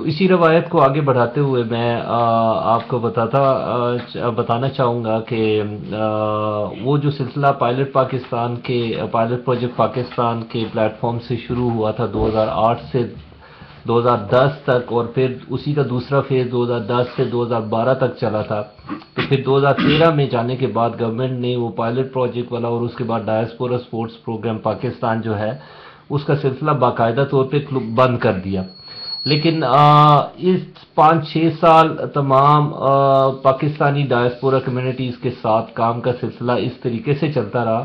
تو اسی روایت کو آگے بڑھاتے ہوئے میں آپ کو بتانا چاہوں گا کہ وہ جو سلسلہ پائلٹ پروجیکٹ پاکستان کے پلیٹ فارم سے شروع ہوا تھا 2008 سے 2010 تک، اور پھر اسی کا دوسرا فیز 2010 سے 2012 تک چلا تھا، تو پھر 2013 میں جانے کے بعد گورنمنٹ نے وہ پائلٹ پروجیکٹ والا اور اس کے بعد ڈائسپورا سپورٹس پروگرام پاکستان جو ہے اس کا سلسلہ باقاعدہ طور پہ بند کر دیا. لیکن اس 5-6 سال تمام پاکستانی ڈائسپورا کمیونٹیز کے ساتھ کام کا سلسلہ اس طریقے سے چلتا رہا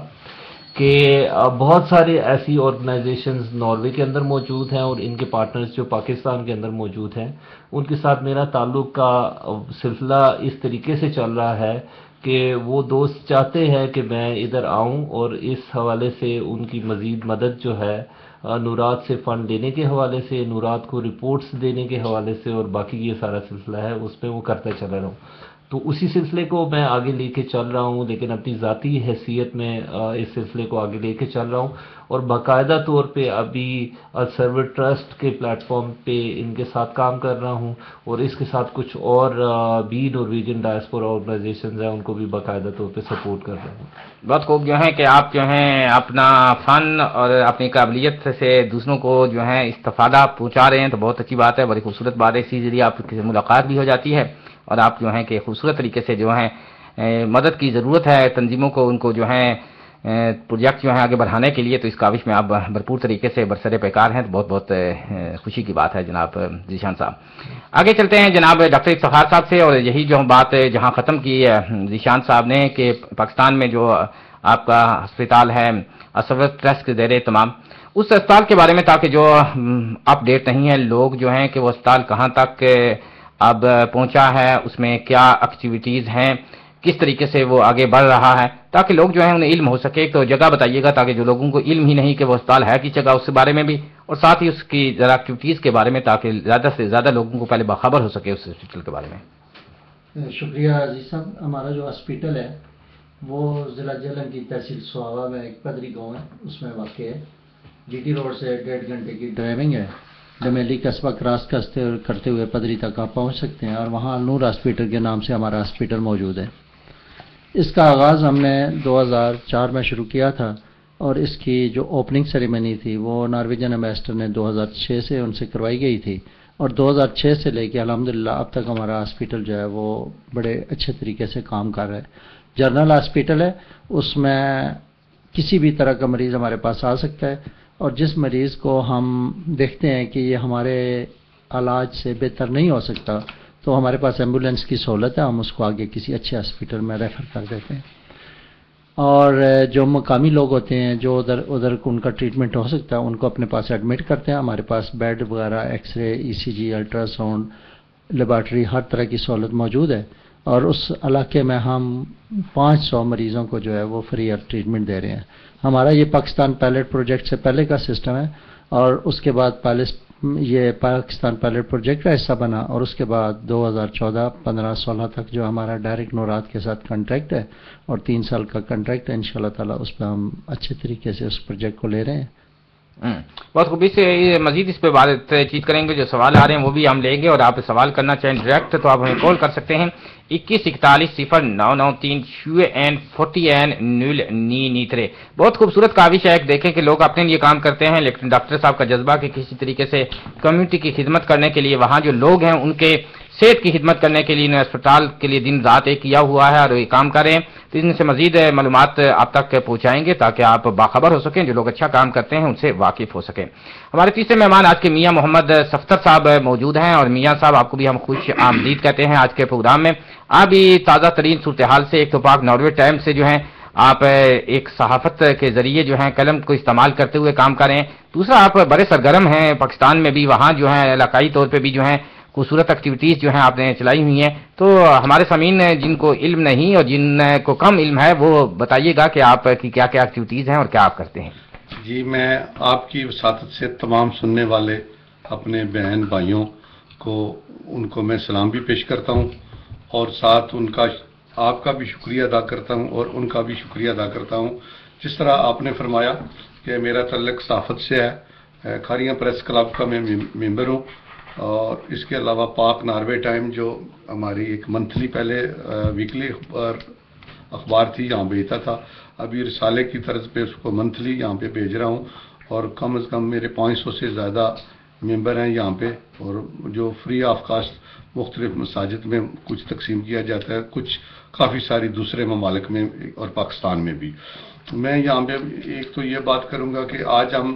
کہ بہت سارے ایسی آرگنائزیشنز ناروے کے اندر موجود ہیں اور ان کے پارٹنرز جو پاکستان کے اندر موجود ہیں، ان کے ساتھ میرا تعلق کا سلسلہ اس طریقے سے چل رہا ہے کہ وہ دوست چاہتے ہیں کہ میں ادھر آؤں، اور اس حوالے سے ان کی مزید مدد جو ہے نورات سے فنڈ دینے کے حوالے سے، نورات کو رپورٹس دینے کے حوالے سے، اور باقی یہ سارا سلسلہ ہے اس پہ وہ کرتا چلا رہا ہوں. تو اسی سلسلے کو میں آگے لے کے چل رہا ہوں، لیکن اپنی ذاتی حیثیت میں اس سلسلے کو آگے لے کے چل رہا ہوں، اور باقاعدہ طور پہ ابھی سرور ٹرسٹ کے پلیٹ فارم پہ ان کے ساتھ کام کر رہا ہوں، اور اس کے ساتھ کچھ اور بھی نارویجن ڈائسپورا آرگنائزیشنز ہیں ان کو بھی باقاعدہ طور پہ سپورٹ کر رہا ہوں. بہت خوب جو ہے کہ آپ جو ہیں اپنا فن اور اپنی قابلیت سے دوسروں کو جو ہے استفادہ پہنچا رہے ہیں، تو بہت اچھی بات ہے، بڑی خوبصورت بات ہے. اسی ذریعے آپ کی ملاقات بھی ہو جاتی ہے اور آپ جو ہیں کہ خوبصورت طریقے سے جو ہیں مدد کی ضرورت ہے تنظیموں کو، ان کو جو ہے پروجیکٹ جو ہیں آگے بڑھانے کے لیے، تو اس کاوش میں آپ بھرپور طریقے سے برسر پیکار ہیں، تو بہت بہت خوشی کی بات ہے جناب ذیشان صاحب. آگے چلتے ہیں جناب ڈاکٹر افتخار صاحب سے، اور یہی جو بات جہاں ختم کی ذیشان صاحب نے کہ پاکستان میں جو آپ کا ہسپتال ہے سرور ٹرسٹ کے زیر تمام، اس اسپتال کے بارے میں تاکہ جو اپ ڈیٹ نہیں ہے لوگ جو ہیں کہ وہ اسپتال کہاں تک اب پہنچا ہے، اس میں کیا ایکٹیویٹیز ہیں، کس طریقے سے وہ آگے بڑھ رہا ہے، تاکہ لوگ جو ہیں انہیں علم ہو سکے. تو جگہ بتائیے گا تاکہ جو لوگوں کو علم ہی نہیں کہ وہ اسپتال ہے کس جگہ، اس کے بارے میں بھی، اور ساتھ ہی اس کی ذرا ایکٹیویٹیز کے بارے میں، تاکہ زیادہ سے زیادہ لوگوں کو پہلے باخبر ہو سکے اس ہاسپٹل کے بارے میں. شکریہ عزیز صاحب. ہمارا جو ہاسپٹل ہے وہ ضلع جہلم کی تحصیل سواوا میں ایک پدری گاؤں ہے، اس میں واقع ہے. جی ٹی روڈ سے 1.5 گھنٹے کی ڈرائیونگ ہے. ڈمیلی قصبہ کراس کرتے ہوئے پدری تک آپ پہنچ سکتے ہیں، اور وہاں نور ہاسپٹل کے نام سے ہمارا ہاسپٹل موجود ہے. اس کا آغاز ہم نے 2004 میں شروع کیا تھا، اور اس کی جو اوپننگ سیریمنی تھی وہ نارویجن ایمبیسڈر نے 2006 سے ان سے کروائی گئی تھی، اور 2006 سے لے کے الحمدللہ اب تک ہمارا ہاسپٹل جو ہے وہ بڑے اچھے طریقے سے کام کر رہا ہے. جنرل ہاسپٹل ہے، اس میں کسی بھی طرح کا مریض ہمارے پاس آ سکتا ہے، اور جس مریض کو ہم دیکھتے ہیں کہ یہ ہمارے علاج سے بہتر نہیں ہو سکتا تو ہمارے پاس ایمبولینس کی سہولت ہے، ہم اس کو آگے کسی اچھے ہاسپٹل میں ریفر کر دیتے ہیں. اور جو مقامی لوگ ہوتے ہیں جو ادھر ان کا ٹریٹمنٹ ہو سکتا ہے ان کو اپنے پاس ایڈمٹ کرتے ہیں. ہمارے پاس بیڈ وغیرہ، ایکس رے، ای سی جی، الٹرا ساؤنڈ، لیبارٹری، ہر طرح کی سہولت موجود ہے، اور اس علاقے میں ہم 500 مریضوں کو جو ہے وہ فری آف ٹریٹمنٹ دے رہے ہیں. ہمارا یہ پاکستان پائلٹ پروجیکٹ سے پہلے کا سسٹم ہے، اور اس کے بعد یہ پاکستان پائلٹ پروجیکٹ کا حصہ بنا، اور اس کے بعد 2014، 15، 16 تک جو ہمارا ڈائریکٹ نورات کے ساتھ کنٹریکٹ ہے، اور 3 سال کا کنٹریکٹ ہے. انشاءاللہ تعالیٰ اس پہ ہم اچھے طریقے سے اس پروجیکٹ کو لے رہے ہیں. بہت خوبی سے مزید اس پہ بات چیت کریں گے. جو سوال آ رہے ہیں وہ بھی ہم لیں گے، اور آپ سوال کرنا چاہیں ڈائریکٹ تو آپ ہمیں کال کر سکتے ہیں 2141099340N093. بہت خوبصورت کاوش ہے. دیکھیں کہ لوگ اپنے لیے کام کرتے ہیں، لیکن ڈاکٹر صاحب کا جذبہ کہ کسی طریقے سے کمیونٹی کی خدمت کرنے کے لیے، وہاں جو لوگ ہیں ان کے صحت کی خدمت کرنے کے لیے اسپتال کے لیے دن رات ایک کیا ہوا ہے اور یہ کام کر رہے ہیں. تو ان سے مزید معلومات آپ تک پہنچائیں گے تاکہ آپ باخبر ہو سکیں، جو لوگ اچھا کام کرتے ہیں ان سے واقف ہو سکیں. ہمارے تیسرے مہمان آج کے میاں محمد صفدر صاحب موجود ہیں، اور میاں صاحب آپ کو بھی ہم خوش آمدید کہتے ہیں آج کے پروگرام میں. آپ بھی تازہ ترین صورتحال سے، ایک تو پاک ناروے ٹائم سے جو ہیں آپ ایک صحافت کے ذریعے جو ہیں قلم کو استعمال کرتے ہوئے کام کر رہے ہیں. دوسرا آپ بڑے سرگرم ہیں پاکستان میں بھی، وہاں جو ہیں علاقائی طور پہ بھی جو ہیں خوبصورت ایکٹیویٹیز جو ہیں آپ نے چلائی ہوئی ہیں. تو ہمارے سامعین جن کو علم نہیں اور جن کو کم علم ہے وہ بتائیے گا کہ آپ کی کیا کیا ایکٹیویٹیز ہیں اور کیا آپ کرتے ہیں. جی، میں آپ کی وساطت سے تمام سننے والے اپنے بہن بھائیوں کو ان کو میں سلام بھی پیش کرتا ہوں، اور ساتھ ان کا آپ کا بھی شکریہ ادا کرتا ہوں اور ان کا بھی شکریہ ادا کرتا ہوں. جس طرح آپ نے فرمایا کہ میرا تعلق صحافت سے ہے، کھاریاں پریس کلب کا میں ممبر ہوں، اور اس کے علاوہ پاک ناروے ٹائم جو ہماری ایک منتھلی پہلے ویکلی اخبار تھی یہاں بھیجتا تھا، ابھی رسالے کی طرز پہ اس کو منتھلی یہاں پہ بھیج رہا ہوں، اور کم از کم میرے 500 سے زیادہ ممبر ہیں یہاں پہ، اور جو فری آف کاسٹ مختلف مساجد میں کچھ تقسیم کیا جاتا ہے، کچھ کافی ساری دوسرے ممالک میں اور پاکستان میں بھی۔ میں یہاں پہ ایک تو یہ بات کروں گا کہ آج ہم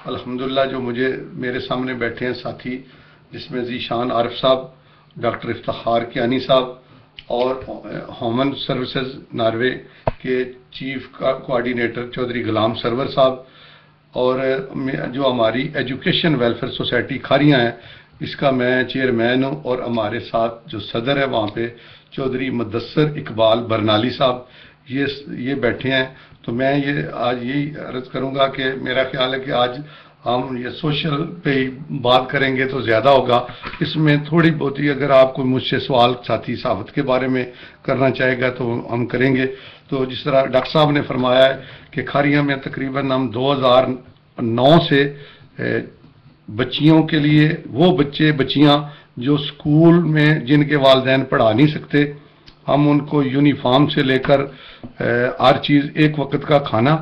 الحمدللہ جو میرے سامنے بیٹھے ہیں ساتھی، جس میں ذیشان عارف صاحب، ڈاکٹر افتخار کیانی صاحب اور ہیومن سروسز ناروے کے چیف کوآرڈینیٹر چودھری غلام سرور صاحب، اور جو ہماری ایجوکیشن ویلفیئر سوسائٹی کھاریاں ہے اس کا میں چیئرمین ہوں، اور ہمارے ساتھ جو صدر ہے وہاں پہ چودھری مدثر اقبال برنالی صاحب یہ بیٹھے ہیں۔ تو میں آج یہی عرض کروں گا کہ میرا خیال ہے کہ آج ہم یہ سوشل پہ ہی بات کریں گے تو زیادہ ہوگا، اس میں تھوڑی بہت ہی اگر آپ کو مجھ سے سوال ساتھی صحافت کے بارے میں کرنا چاہے گا تو ہم کریں گے۔ تو جس طرح ڈاکٹر صاحب نے فرمایا ہے کہ کھاریاں میں تقریباً ہم 2009 سے بچیوں کے لیے، وہ بچے بچیاں جو سکول میں جن کے والدین پڑھا نہیں سکتے، ہم ان کو یونیفارم سے لے کر ہر چیز، ایک وقت کا کھانا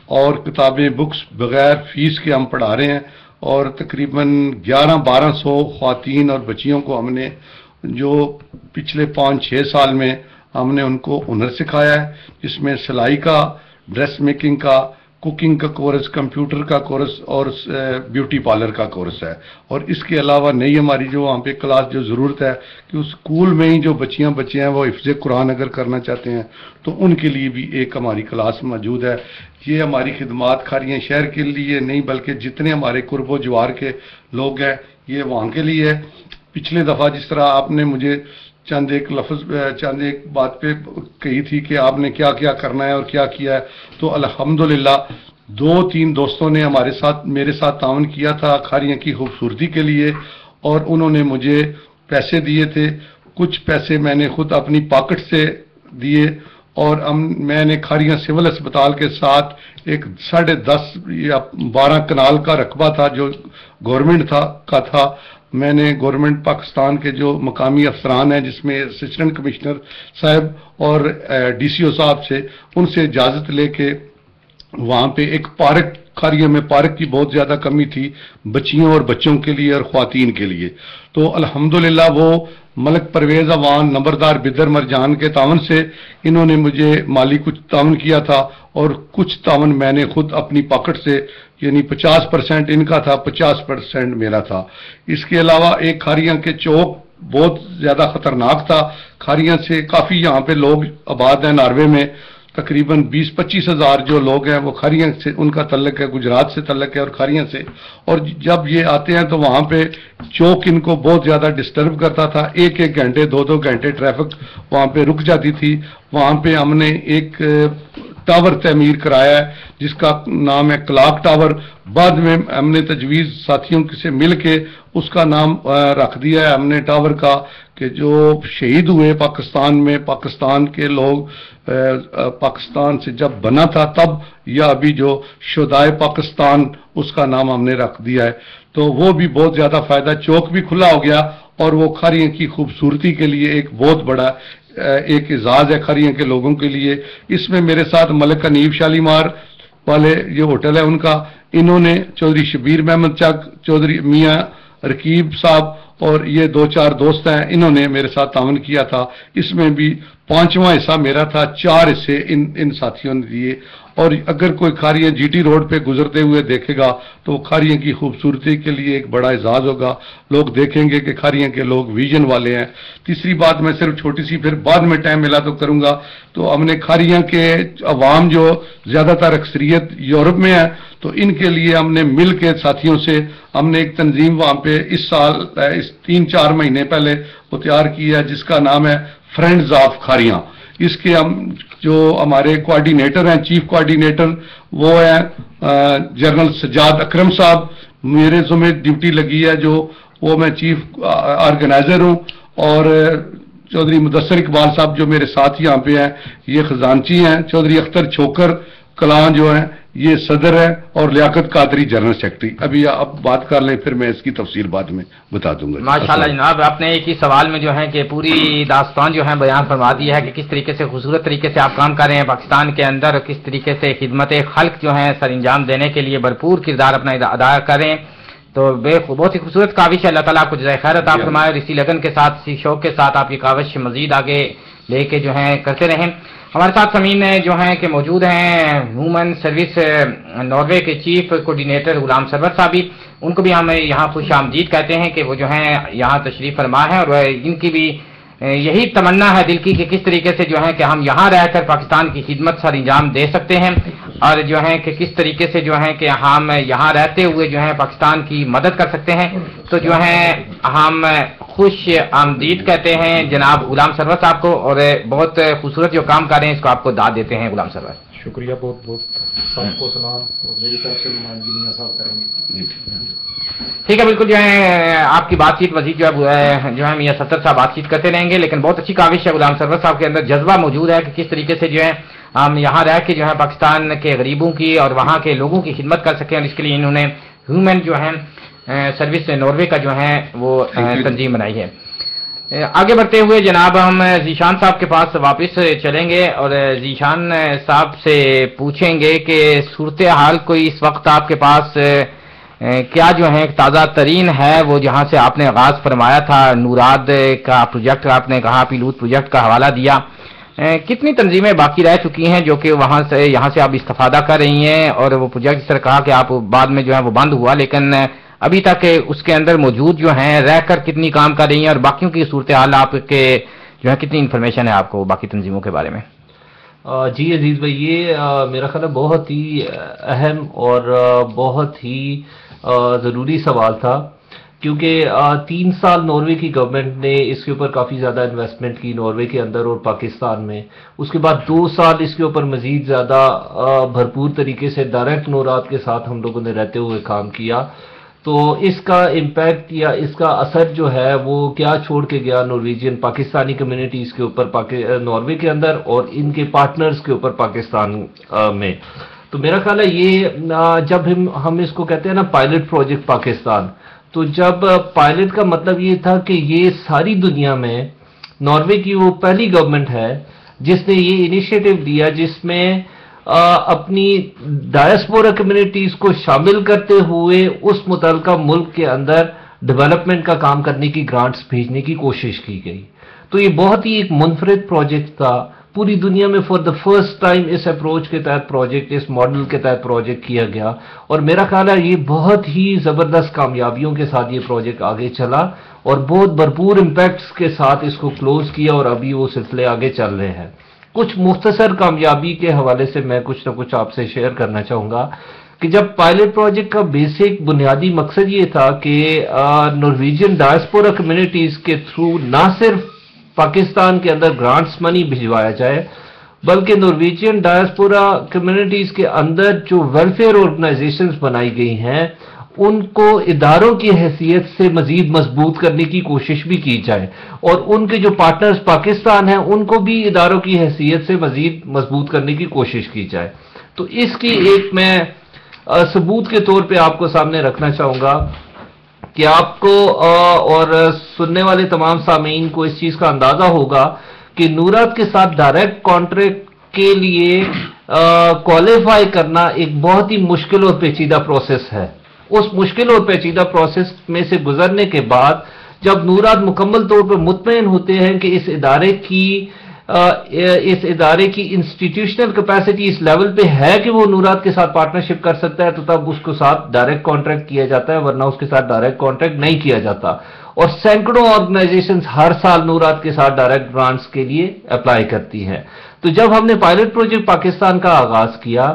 اور کتابیں بکس بغیر فیس کے ہم پڑھا رہے ہیں، اور تقریباً 1100-1200 خواتین اور بچیوں کو ہم نے جو پچھلے 5-6 سال میں ہم نے ان کو ہنر سکھایا ہے، جس میں سلائی کا، ڈریس میکنگ کا، کوکنگ کا کورس، کمپیوٹر کا کورس اور بیوٹی پارلر کا کورس ہے۔ اور اس کے علاوہ نئی ہماری جو وہاں پہ کلاس جو ضرورت ہے کہ اس اسکول میں ہی جو بچے ہیں وہ حفظ قرآن اگر کرنا چاہتے ہیں تو ان کے لیے بھی ایک ہماری کلاس موجود ہے۔ یہ ہماری خدمات کھاریاں شہر کے لیے نہیں بلکہ جتنے ہمارے قرب و جوار کے لوگ ہیں یہ وہاں کے لیے ہے۔ پچھلے دفعہ جس طرح آپ نے مجھے چند ایک بات پہ کہی تھی کہ آپ نے کیا کیا کرنا ہے اور کیا کیا ہے، تو الحمدللہ 2-3 دوستوں نے میرے ساتھ تعاون کیا تھا کھاریاں کی خوبصورتی کے لیے، اور انہوں نے مجھے پیسے دیے تھے، کچھ پیسے میں نے خود اپنی پاکٹ سے دیے، اور میں نے کھاریاں سول اسپتال کے ساتھ ایک 10.5 یا 12 کنال کا رقبہ تھا جو گورنمنٹ کا تھا، میں نے گورنمنٹ پاکستان کے جو مقامی افسران ہیں جس میں اسسٹنٹ کمشنر صاحب اور ڈی سی او صاحب سے، ان سے اجازت لے کے وہاں پہ ایک پارک، کھاریاں میں پارک کی بہت زیادہ کمی تھی بچیوں اور بچوں کے لیے اور خواتین کے لیے، تو الحمدللہ وہ ملک پرویز عوان نمبردار بدر مرجان کے تعاون سے انہوں نے مجھے مالی کچھ تعاون کیا تھا، اور کچھ تعاون میں نے خود اپنی پاکٹ سے، یعنی 50% ان کا تھا، 50% میرا تھا۔ اس کے علاوہ ایک کھاریاں کے چوک بہت زیادہ خطرناک تھا، کھاریاں سے کافی یہاں پہ لوگ آباد ہیں ناروے میں، تقریباً 20-25 ہزار جو لوگ ہیں وہ کھاریاں سے ان کا تعلق ہے، گجرات سے تعلق ہے اور کھاریاں سے، اور جب یہ آتے ہیں تو وہاں پہ چوک ان کو بہت زیادہ ڈسٹرب کرتا تھا، 1-1 گھنٹے 2-2 گھنٹے ٹریفک وہاں پہ رک جاتی تھی۔ وہاں پہ ہم نے ایک ٹاور تعمیر کرایا ہے جس کا نام ہے کلاک ٹاور، بعد میں ہم نے تجویز ساتھیوں سے مل کے اس کا نام رکھ دیا ہے ہم نے ٹاور کا، کہ جو شہید ہوئے پاکستان میں، پاکستان کے لوگ پاکستان سے جب بنا تھا تب، یا ابھی جو شہدائے پاکستان، اس کا نام ہم نے رکھ دیا ہے، تو وہ بھی بہت زیادہ فائدہ، چوک بھی کھلا ہو گیا، اور وہ کھاریاں کی خوبصورتی کے لیے ایک بہت بڑا ایک اعزاز ہے کھاریاں کے لوگوں کے لیے۔ اس میں میرے ساتھ ملک انیب شالیمار والے یہ ہوٹل ہے ان کا، انہوں نے چودھری شبیر محمد چک، چودھری میاں رقیب صاحب اور یہ 2-4 دوست ہیں، انہوں نے میرے ساتھ تعاون کیا تھا۔ اس میں بھی 5واں حصہ میرا تھا، 4 حصے ان ساتھیوں نے دیے۔ اور اگر کوئی کھاریاں جی ٹی روڈ پہ گزرتے ہوئے دیکھے گا تو وہ کھاریاں کی خوبصورتی کے لیے ایک بڑا اعزاز ہوگا، لوگ دیکھیں گے کہ کھاریاں کے لوگ ویژن والے ہیں۔ تیسری بات میں صرف چھوٹی سی پھر بعد میں ٹائم ملا تو کروں گا، تو ہم نے کھاریاں کے عوام جو زیادہ تر اکثریت یورپ میں ہے، تو ان کے لیے ہم نے مل کے ساتھیوں سے ہم نے ایک تنظیم وہاں پہ اس سال 3-4 مہینے پہلے وہ تیار کی ہے جس کا نام ہے فرینڈز آف کھاریاں۔ اس کے ہم جو ہمارے کوآرڈینیٹر ہیں، چیف کوآرڈینیٹر وہ ہیں جنرل سجاد اکرم صاحب، میرے ذمہ ڈیوٹی لگی ہے جو وہ میں چیف آرگنائزر ہوں، اور چودھری مدثر اقبال صاحب جو میرے ساتھ یہاں پہ ہیں یہ خزانچی ہیں، چودھری اختر چھوکر کلان جو ہیں یہ صدر ہے اور لیاقت قادری جنرل سیکرٹری. ابھی آپ بات کر لیں، پھر میں اس کی تفصیل بعد میں بتا دوں گا. ماشاءاللہ جناب، آپ نے ایک ہی سوال میں جو ہے کہ پوری داستان جو ہے بیان فرما دی ہے کہ کس طریقے سے خوبصورت طریقے سے آپ کام کر رہے ہیں پاکستان کے اندر، اور کس طریقے سے خدمت خلق جو ہے سر انجام دینے کے لیے بھرپور کردار اپنا ادا کریں. تو بہت ہی خوبصورت کاوش ہے. اللہ تعالیٰ آپ کو جزائے خیر عطا فرمائے، اور اسی لگن کے ساتھ، اسی شوق کے ساتھ آپ کی کاوش مزید آگے لے کے جو ہے کرتے رہیں. ہمارے ساتھ سمین جو ہیں کہ موجود ہیں ہیومن سروس ناروے کے چیف کوآرڈینیٹر غلام سرور صاحب بھی. ان کو بھی ہم یہاں خوش آمدید کہتے ہیں کہ وہ جو ہیں یہاں تشریف فرما ہے، اور ان کی بھی یہی تمنا ہے دل کی کہ کس طریقے سے جو ہے کہ ہم یہاں رہ کر پاکستان کی خدمت سر انجام دے سکتے ہیں، اور جو ہے کہ کس طریقے سے جو ہے کہ ہم یہاں رہتے ہوئے جو ہے پاکستان کی مدد کر سکتے ہیں. تو جو ہے ہم خوش آمدید کہتے ہیں جناب غلام سرور صاحب کو، اور بہت خوبصورت جو کام کر رہے ہیں اس کو آپ کو داد دیتے ہیں غلام سرور. شکریہ بہت بہت، سب کو سلام، اور میری طرف سے نمائندگی میاں صاحب کریں گے. ٹھیک ہے، بالکل جو ہے آپ کی بات چیت مزید جو ہے میاں ستر صاحب بات چیت کرتے رہیں گے، لیکن بہت اچھی کاوش ہے غلام سرور صاحب کے اندر، جذبہ موجود ہے کہ کس طریقے سے جو ہے ہم یہاں رہ کے جو ہے پاکستان کے غریبوں کی اور وہاں کے لوگوں کی خدمت کر سکیں، اور اس کے لیے انہوں نے ہیومن جو ہے سروس ناروے کا جو ہے وہ تنظیم بنائی ہے. آگے بڑھتے ہوئے جناب ہم ذیشان صاحب کے پاس واپس چلیں گے، اور ذیشان صاحب سے پوچھیں گے کہ صورتحال کوئی اس وقت آپ کے پاس کیا جو ہے تازہ ترین ہے، وہ جہاں سے آپ نے آغاز فرمایا تھا نوراد کا پروجیکٹ، آپ نے کہا پیلوت پروجیکٹ کا حوالہ دیا، کتنی تنظیمیں باقی رہ چکی ہیں جو کہ وہاں سے یہاں سے آپ استفادہ کر رہی ہیں، اور وہ پروجیکٹ جس طرح کہا کہ آپ بعد میں جو ہے وہ بند ہوا، لیکن ابھی تک اس کے اندر موجود جو ہیں رہ کر کتنی کام کر رہی ہیں، اور باقیوں کی صورتحال آپ کے جو ہے کتنی انفارمیشن ہے آپ کو باقی تنظیموں کے بارے میں؟ جی عزیز بھائی، یہ میرا خیال ہے بہت ہی اہم اور بہت ہی ضروری سوال تھا، کیونکہ 3 سال ناروے کی گورنمنٹ نے اس کے اوپر کافی زیادہ انویسٹمنٹ کی ناروے کے اندر اور پاکستان میں. اس کے بعد 2 سال اس کے اوپر مزید زیادہ بھرپور طریقے سے ڈائریکٹ نوراد کے ساتھ ہم لوگوں نے رہتے ہوئے کام کیا. تو اس کا امپیکٹ یا اس کا اثر جو ہے وہ کیا چھوڑ کے گیا نارویجین پاکستانی کمیونٹیز کے اوپر ناروے کے اندر اور ان کے پارٹنرز کے اوپر پاکستان میں. تو میرا خیال ہے یہ جب ہم اس کو کہتے ہیں نا پائلٹ پروجیکٹ پاکستان، تو جب پائلٹ کا مطلب یہ تھا کہ یہ ساری دنیا میں ناروے کی وہ پہلی گورنمنٹ ہے جس نے یہ انیشیٹو لیا جس میں اپنی ڈائسپورا کمیونٹیز کو شامل کرتے ہوئے اس متعلقہ ملک کے اندر ڈیولپمنٹ کا کام کرنے کی گرانٹس بھیجنے کی کوشش کی گئی. تو یہ بہت ہی ایک منفرد پروجیکٹ تھا. پوری دنیا میں فار دا فرسٹ ٹائم اس اپروچ کے تحت پروجیکٹ، اس ماڈل کے تحت پروجیکٹ کیا گیا، اور میرا خیال ہے یہ بہت ہی زبردست کامیابیوں کے ساتھ یہ پروجیکٹ آگے چلا اور بہت بھرپور امپیکٹس کے ساتھ اس کو کلوز کیا، اور ابھی وہ سلسلے آگے چل رہے ہیں. کچھ مختصر کامیابی کے حوالے سے میں کچھ نہ کچھ آپ سے شیئر کرنا چاہوں گا کہ جب پائلٹ پروجیکٹ کا بیسک بنیادی مقصد یہ تھا کہ نارویجین ڈائسپورا کمیونٹیز کے تھرو نہ صرف پاکستان کے اندر گرانٹس منی بھجوایا جائے، بلکہ نارویجین ڈائسپورا کمیونٹیز کے اندر جو ویلفیئر آرگنائزیشنز بنائی گئی ہیں ان کو اداروں کی حیثیت سے مزید مضبوط کرنے کی کوشش بھی کی جائے، اور ان کے جو پارٹنرز پاکستان ہیں ان کو بھی اداروں کی حیثیت سے مزید مضبوط کرنے کی کوشش کی جائے. تو اس کی ایک میں ثبوت کے طور پہ آپ کو سامنے رکھنا چاہوں گا کہ آپ کو اور سننے والے تمام سامعین کو اس چیز کا اندازہ ہوگا کہ نوراد کے ساتھ ڈائریکٹ کانٹریکٹ کے لیے کوالیفائی کرنا ایک بہت ہی مشکل اور پیچیدہ پروسیس ہے. اس مشکل اور پیچیدہ پروسیس میں سے گزرنے کے بعد جب نوراد مکمل طور پر مطمئن ہوتے ہیں کہ اس ادارے کی انسٹیٹیوشنل کیپیسٹی اس لیول پہ ہے کہ وہ نوراد کے ساتھ پارٹنرشپ کر سکتا ہے، تو تب اس کے ساتھ ڈائریکٹ کانٹریکٹ کیا جاتا ہے، ورنہ اس کے ساتھ ڈائریکٹ کانٹریکٹ نہیں کیا جاتا. اور سینکڑوں آرگنائزیشنز ہر سال نوراد کے ساتھ ڈائریکٹ گرانٹس کے لیے اپلائی کرتی ہیں. تو جب ہم نے پائلٹ پروجیکٹ پاکستان کا آغاز کیا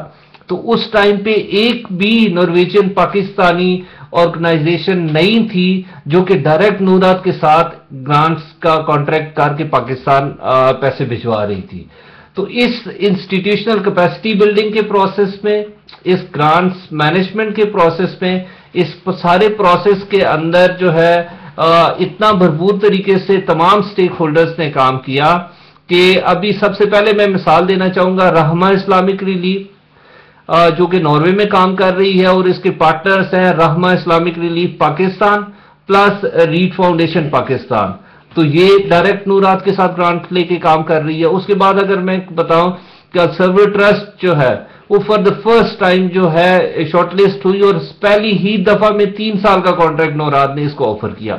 تو اس ٹائم پہ ایک بھی نارویجین پاکستانی آرگنائزیشن نہیں تھی جو کہ ڈائریکٹ نوراد کے ساتھ گرانٹس کا کانٹریکٹ کر کے پاکستان پیسے بھجوا رہی تھی. تو اس انسٹیٹیوشنل کیپیسٹی بلڈنگ کے پروسیس میں، اس گرانٹس مینجمنٹ کے پروسیس میں، اس سارے پروسیس کے اندر جو ہے اتنا بھرپور طریقے سے تمام سٹیک ہولڈرز نے کام کیا کہ ابھی سب سے پہلے میں مثال دینا چاہوں گا رحمہ اسلامک ریلیف، جو کہ ناروے میں کام کر رہی ہے، اور اس کے پارٹنرز ہیں رحمہ Islamic Relief Pakistan plus Red Foundation Pakistan. تو یہ ڈائریکٹ نورات کے ساتھ گرانٹ لے کے کام کر رہی ہے. اس کے بعد اگر میں بتاؤں کہ سرور ٹرسٹ جو ہے وہ فار دا فرسٹ ٹائم جو ہے شارٹ لسٹ ہوئی، اور پہلی ہی دفعہ میں 3 سال کا کانٹریکٹ نورات نے اس کو آفر کیا.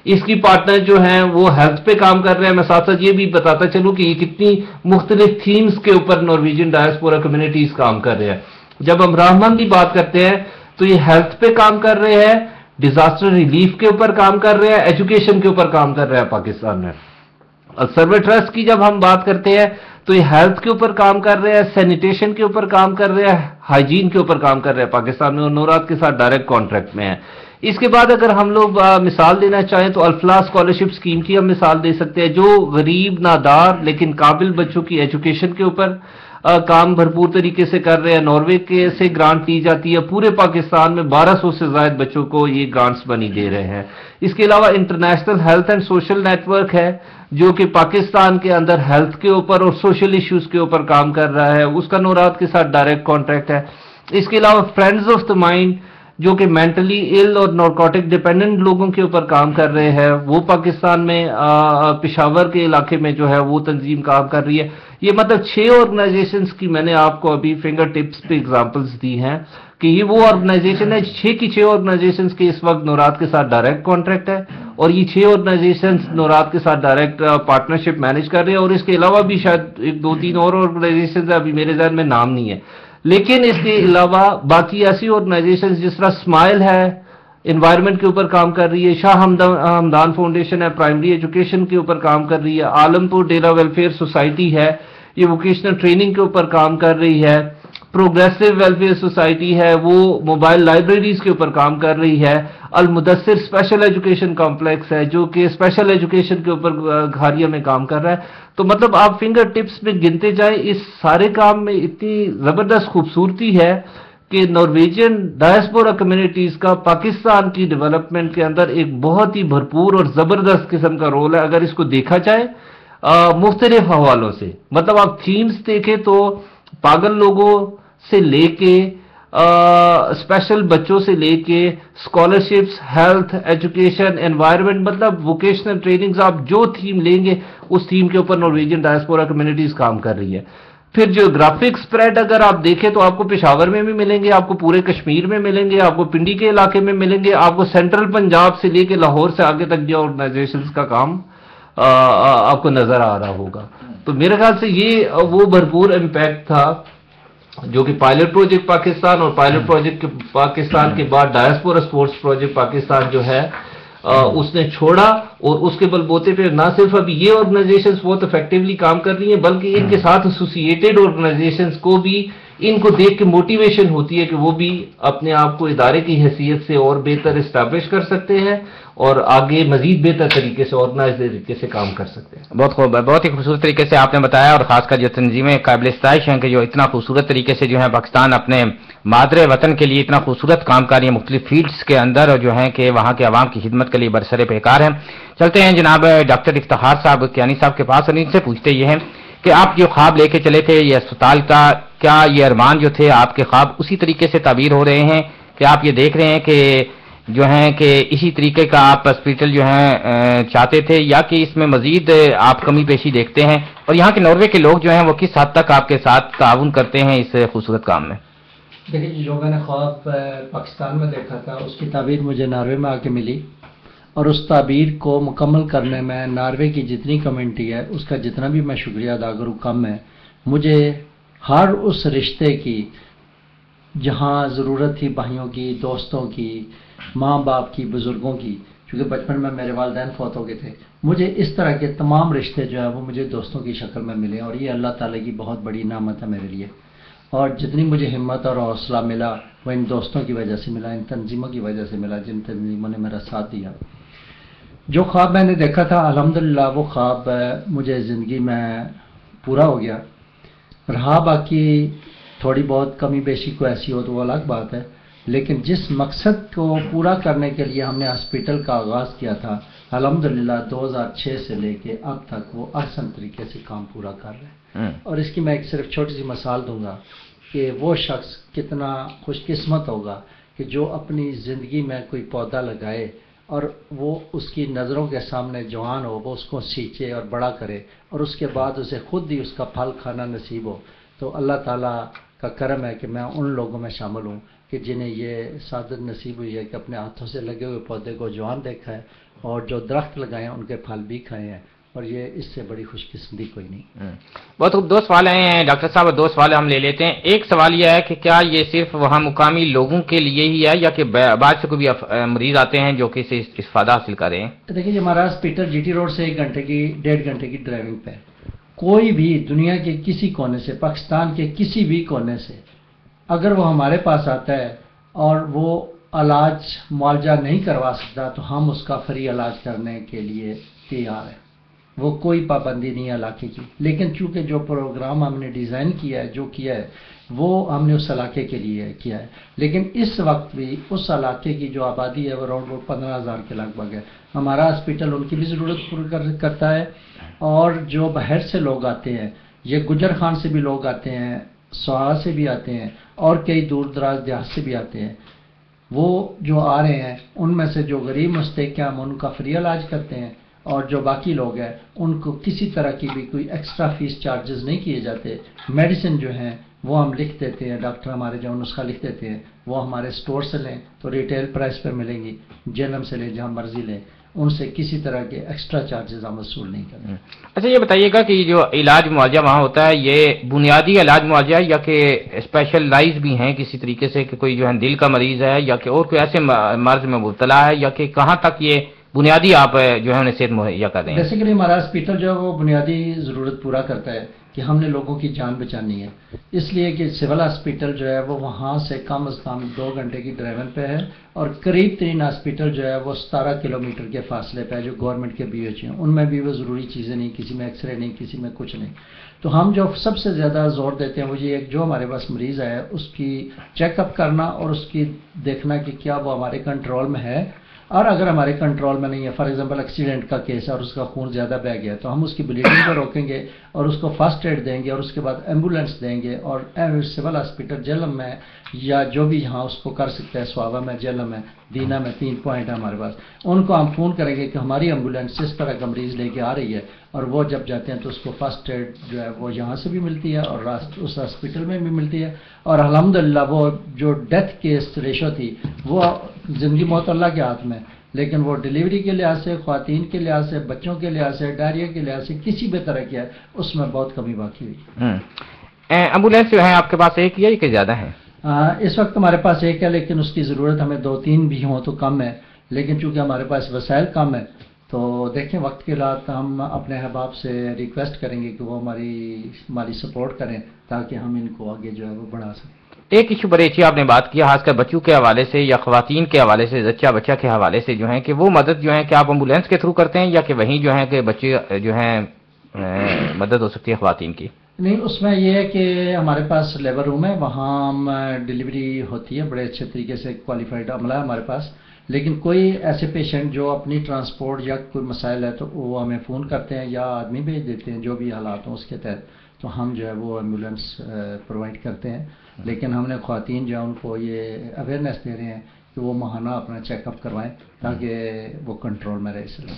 اس کی پارٹنر جو ہیں وہ ہیلتھ پہ کام کر رہے ہیں. میں ساتھ ساتھ یہ بھی بتاتا چلوں کہ یہ کتنی مختلف تھیمز کے اوپر نارویجن ڈائسپورا کمیونٹیز کام کر رہے ہیں. جب ہم رحمان کی بات کرتے ہیں تو یہ ہیلتھ پہ کام کر رہے ہیں، ڈیزاسٹر ریلیف کے اوپر کام کر رہے ہیں، ایجوکیشن کے اوپر کام کر رہے ہیں پاکستان میں. اور سرور ٹرسٹ کی جب ہم بات کرتے ہیں تو یہ ہیلتھ کے اوپر کام کر رہے ہیں، سینیٹیشن کے اوپر کام کر رہے ہیں، ہائیجین کے اوپر کام کر رہے ہیں پاکستان میں، اور نورات کے ساتھ ڈائریکٹ کانٹریکٹ میں ہیں. اس کے بعد اگر ہم لوگ مثال دینا چاہیں تو الفلاح اسکالرشپ اسکیم کی ہم مثال دے سکتے ہیں، جو غریب نادار لیکن قابل بچوں کی ایجوکیشن کے اوپر کام بھرپور طریقے سے کر رہے ہیں. ناروے کے سے گرانٹ دی جاتی ہے، پورے پاکستان میں 1200 سے زائد بچوں کو یہ گرانٹس بنی دے رہے ہیں. اس کے علاوہ international health and social network ہے جو کہ پاکستان کے اندر ہیلتھ کے اوپر اور سوشل ایشوز کے اوپر کام کر رہا ہے، اس کا نورات کے ساتھ ڈائریکٹ کانٹریکٹ ہے. اس کے علاوہ فرینڈز آف دا مائنڈ جو کہ مینٹلی ال اور نارکوٹک ڈیپینڈنٹ لوگوں کے اوپر کام کر رہے ہیں، وہ پاکستان میں پشاور کے علاقے میں جو ہے وہ تنظیم کام کر رہی ہے. یہ مطلب 6 آرگنائزیشنز کی میں نے آپ کو ابھی فنگر ٹپس پہ اگزامپلز دی ہیں کہ یہ وہ آرگنائزیشن ہے 6 کی 6 آرگنائزیشنز کے اس وقت نورات کے ساتھ ڈائریکٹ کانٹریکٹ ہے، اور یہ 6 آرگنائزیشنز نورات کے ساتھ ڈائریکٹ پارٹنرشپ مینج کر رہے ہیں. اور اس کے علاوہ بھی شاید 2-3 اور آرگنائزیشنز ہیں، ابھی میرے ذہن میں نام نہیں ہے. لیکن اس کے علاوہ باقی ایسی آرگنائزیشنز جس طرح اسمائل ہے انوائرمنٹ کے اوپر کام کر رہی ہے، شاہ ہمدان فاؤنڈیشن ہے پرائمری ایجوکیشن کے اوپر کام کر رہی ہے، عالمپور ڈیرا ویلفیئر سوسائٹی ہے یہ ووکیشنل ٹریننگ کے اوپر کام کر رہی ہے، پروگریسو ویلفیئر سوسائٹی ہے وہ موبائل لائبریریز کے اوپر کام کر رہی ہے، المدثر اسپیشل ایجوکیشن کمپلیکس ہے جو کہ اسپیشل ایجوکیشن کے اوپر گھاریہ میں کام کر رہا ہے. تو مطلب آپ فنگر ٹپس میں گنتے جائیں، اس سارے کام میں اتنی زبردست خوبصورتی ہے کہ نارویجن ڈائسپورا کمیونٹیز کا پاکستان کی ڈیولپمنٹ کے اندر ایک بہت ہی بھرپور اور زبردست قسم کا رول ہے اگر اس کو دیکھا جائے مختلف حوالوں سے. مطلب آپ تھیمز دیکھیں تو پاگل لوگوں سے لے کے اسپیشل بچوں سے لے کے اسکالرشپس، ہیلتھ، ایجوکیشن، انوائرمنٹ، مطلب ووکیشنل ٹریننگز، آپ جو تھیم لیں گے اس تھیم کے اوپر نارویجن ڈائسپورا کمیونٹیز کام کر رہی ہے. پھر جیوگرافک اسپریڈ اگر آپ دیکھیں تو آپ کو پشاور میں بھی ملیں گے، آپ کو پورے کشمیر میں ملیں گے، آپ کو پنڈی کے علاقے میں ملیں گے، آپ کو سینٹرل پنجاب سے لے کے لاہور سے آگے تک جو آرگنائزیشنز کا کام آپ کو نظر آ رہا ہوگا. تو میرے خیال سے یہ وہ بھرپور امپیکٹ تھا جو کہ پائلٹ پروجیکٹ پاکستان اور پائلٹ پروجیکٹ پاکستان کے بعد ڈائسپورا سپورٹس پروجیکٹ پاکستان جو ہے اس نے چھوڑا. اور اس کے بلبوتے پہ نہ صرف ابھی یہ آرگنائزیشنز بہت افیکٹولی کام کر رہی ہیں بلکہ ان کے ساتھ ایسوسیٹڈ آرگنائزیشنز کو بھی ان کو دیکھ کے موٹیویشن ہوتی ہے کہ وہ بھی اپنے آپ کو ادارے کی حیثیت سے اور بہتر اسٹیبلش کر سکتے ہیں اور آگے مزید بہتر طریقے سے آرگنائز طریقے سے کام کر سکتے ہیں. بہت خوب، بہت ہی خوبصورت طریقے سے آپ نے بتایا، اور خاص کر جو تنظیمیں قابل ستائش ہیں کہ جو اتنا خوبصورت طریقے سے جو ہے پاکستان اپنے مادر وطن کے لیے اتنا خوبصورت کام کر رہی ہیں مختلف فیلڈز کے اندر جو ہیں کہ وہاں کے عوام کی خدمت کے لیے برسر پیکار ہیں. چلتے ہیں جناب ڈاکٹر افتخار صاحب کیانی صاحب کے پاس، اور ان سے پوچھتے یہ ہیں کہ آپ جو خواب لے کے چلے تھے یہ اسپتال کا، کیا یہ ارمان جو تھے آپ کے خواب اسی طریقے سے تعبیر ہو رہے ہیں کہ آپ یہ دیکھ رہے ہیں کہ جو ہیں کہ اسی طریقے کا آپ ہاسپٹل جو ہیں چاہتے تھے، یا کہ اس میں مزید آپ کمی پیشی دیکھتے ہیں، اور یہاں کے ناروے کے لوگ جو ہیں وہ کس حد تک آپ کے ساتھ تعاون کرتے ہیں اس خوبصورت کام میں؟ دیکھیے جو میں نے خواب پاکستان میں دیکھا تھا اس کی تعبیر مجھے ناروے میں آ کے ملی، اور اس تعبیر کو مکمل کرنے میں ناروے کی جتنی کمیونٹی ہے اس کا جتنا بھی میں شکریہ ادا کروں کم ہے. مجھے ہر اس رشتے کی جہاں ضرورت تھی، بھائیوں کی، دوستوں کی، ماں باپ کی، بزرگوں کی، کیونکہ بچپن میں میرے والدین فوت ہو گئے تھے، مجھے اس طرح کے تمام رشتے جو ہیں وہ مجھے دوستوں کی شکل میں ملے، اور یہ اللہ تعالیٰ کی بہت بڑی نعمت ہے میرے لیے. اور جتنی مجھے ہمت اور حوصلہ ملا وہ ان دوستوں کی وجہ سے ملا، ان تنظیموں کی وجہ سے ملا جن تنظیموں نے میرا ساتھ دیا. جو خواب میں نے دیکھا تھا الحمدللہ وہ خواب مجھے زندگی میں پورا ہو گیا. رہا باقی تھوڑی بہت کمی بیشی کو ایسی ہو تو وہ الگ بات ہے، لیکن جس مقصد کو پورا کرنے کے لیے ہم نے ہاسپٹل کا آغاز کیا تھا الحمدللہ 2006 سے لے کے اب تک وہ احسن طریقے سے کام پورا کر رہے ہیں. اور اس کی میں ایک صرف چھوٹی سی مثال دوں گا کہ وہ شخص کتنا خوش قسمت ہوگا کہ جو اپنی زندگی میں کوئی پودا لگائے اور وہ اس کی نظروں کے سامنے جوان ہو، وہ اس کو سینچے اور بڑا کرے اور اس کے بعد اسے خود ہی اس کا پھل کھانا نصیب ہو. تو اللہ تعالیٰ کا کرم ہے کہ میں ان لوگوں میں شامل ہوں کہ جنہیں یہ سعادت نصیب ہوئی ہے کہ اپنے ہاتھوں سے لگے ہوئے پودے کو جوان دیکھا ہے اور جو درخت لگائے ہیں ان کے پھل بھی کھائے ہیں، اور یہ اس سے بڑی خوش قسمتی کوئی نہیں. بہت خوب. 2 سوال آئے ہیں ڈاکٹر صاحب، 2 سوال ہم لے لیتے ہیں. ایک سوال یہ ہے کہ کیا یہ صرف وہاں مقامی لوگوں کے لیے ہی ہے یا کہ بعد سے کوئی بھی مریض آتے ہیں جو کہ اسے استفادہ حاصل کریں؟ دیکھیے ہمارا ہاسپٹل جی ٹی روڈ سے 1.5 گھنٹے کی ڈرائیونگ پہ. کوئی بھی دنیا کے کسی کونے سے، پاکستان کے کسی بھی کونے سے اگر وہ ہمارے پاس آتا ہے اور وہ علاج معالجہ نہیں کروا سکتا تو ہم اس کا فری علاج کرنے کے لیے تیار ہیں. وہ کوئی پابندی نہیں ہے علاقے کی، لیکن چونکہ جو پروگرام ہم نے ڈیزائن کیا ہے، جو کیا ہے، وہ ہم نے اس علاقے کے لیے کیا ہے. لیکن اس وقت بھی اس علاقے کی جو آبادی ہے وہ اراؤنڈ 15,000 کے لگ بھگ ہے. ہمارا ہاسپٹل ان کی بھی ضرورت پوری کرتا ہے، اور جو باہر سے لوگ آتے ہیں، یہ گجر خان سے بھی لوگ آتے ہیں، سوہا سے بھی آتے ہیں، اور کئی دور دراز دیہات سے بھی آتے ہیں. وہ جو آ رہے ہیں ان میں سے جو غریب مستحق ہیں ہم ان کا فری علاج کرتے ہیں، اور جو باقی لوگ ہیں ان کو کسی طرح کی بھی کوئی ایکسٹرا فیس چارجز نہیں کیے جاتے. میڈیسن جو ہیں وہ ہم لکھ دیتے ہیں، ڈاکٹر ہمارے جو نسخہ لکھ دیتے ہیں وہ ہمارے سٹور سے لیں تو ریٹیل پرائس پہ ملیں گی، جیلم سے لیں جہاں مرضی لیں، ان سے کسی طرح کے ایکسٹرا چارجز ہم وصول نہیں کرتے. اچھا یہ بتائیے گا کہ جو علاج معالجہ وہاں ہوتا ہے یہ بنیادی علاج معالجہ ہے یا کہ اسپیشلائز بھی ہیں کسی طریقے سے کہ کوئی جو ہے دل کا مریض ہے یا کہ اور کوئی ایسے مرض میں مبتلا ہے، یا کہ کہاں تک یہ بنیادی آپ جو ہے انہیں صحت مہیا کر رہے ہیں؟ بیسیکلی ہمارا ہاسپٹل جو ہے وہ بنیادی ضرورت پورا کرتا ہے کہ ہم نے لوگوں کی جان بچانی ہے، اس لیے کہ سول ہاسپٹل جو ہے وہ وہاں سے کم از کم 2 گھنٹے کی ڈرائیونگ پہ ہے، اور قریب ترین ہاسپٹل جو ہے وہ 17 کلومیٹر کے فاصلے پہ ہے جو گورنمنٹ کے بی ایچ ہیں. ان میں بھی وہ ضروری چیزیں نہیں، کسی میں ایکس رے نہیں، کسی میں کچھ نہیں. تو ہم جو سب سے زیادہ زور دیتے ہیں وہ یہ ایک جو ہمارے پاس مریض ہے اس کی چیک اپ کرنا اور اس کی دیکھنا کہ کیا وہ ہمارے کنٹرول میں ہے، اور اگر ہمارے کنٹرول میں نہیں ہے، فار ایگزامپل ایکسیڈنٹ کا کیس ہے اور اس کا خون زیادہ بہہ گیا تو ہم اس کی بلیڈنگ کو روکیں گے اور اس کو فرسٹ ایڈ دیں گے اور اس کے بعد ایمبولینس دیں گے. اور سول ہاسپٹل جہلم میں یا جو بھی یہاں اس کو کر سکتے ہیں، سوابا میں، جہلم میں، دینا میں 3 پوائنٹ ہے ہمارے پاس، ان کو ہم فون کریں گے کہ ہماری ایمبولینس اس طرح کا مریض لے کے آ رہی ہے، اور وہ جب جاتے ہیں تو اس کو فرسٹ ایڈ جو ہے وہ یہاں سے بھی ملتی ہے اور اس ہاسپٹل میں بھی ملتی ہے. اور الحمدللہ وہ جو ڈیتھ کیس ریشو تھی وہ زندگی موت اللہ کے ہاتھ میں، لیکن وہ ڈیلیوری کے لحاظ سے، خواتین کے لحاظ سے، بچوں کے لحاظ سے، ڈائریا کے لحاظ سے، کسی بھی طرح کی ہے اس میں بہت کمی باقی ہوئی. ایمبولینس جو ہے آپ کے پاس ایک ہی ہے کہ زیادہ ہے؟ اس وقت ہمارے پاس ایک ہے، لیکن اس کی ضرورت ہمیں 2-3 بھی ہوں تو کم ہے، لیکن چونکہ ہمارے پاس وسائل کم ہے تو دیکھیں وقت کے ساتھ ہم اپنے احباب سے ریکویسٹ کریں گے کہ وہ ہماری مالی سپورٹ کریں تاکہ ہم ان کو آگے جو ہے وہ بڑھا سکیں. ایک ایشو بڑے اچھی آپ نے بات کیا، خاص کر بچوں کے حوالے سے یا خواتین کے حوالے سے، بچہ کے حوالے سے جو ہے کہ وہ مدد جو ہے کہ آپ ایمبولینس کے تھرو کرتے ہیں یا کہ وہیں جو ہے کہ بچے جو ہیں مدد ہو سکتی ہے خواتین کی؟ نہیں، اس میں یہ ہے کہ ہمارے پاس لیبر روم ہے، وہاں ہم ڈیلیوری ہوتی ہے، بڑے اچھے طریقے سے کوالیفائڈ عملہ ہے ہمارے پاس. لیکن کوئی ایسے پیشنٹ جو اپنی ٹرانسپورٹ یا کوئی مسائل ہے تو وہ ہمیں فون کرتے ہیں یا آدمی بھیج دیتے ہیں، جو بھی حالات ہوں اس کے تحت تو ہم جو ہے وہ ایمبولینس پرووائڈ کرتے ہیں. لیکن ہم نے خواتین جو ہے ان کو یہ اویئرنیس دے رہے ہیں کہ وہ ماہانہ اپنا چیک اپ کروائیں تاکہ وہ کنٹرول میں رہ سکیں.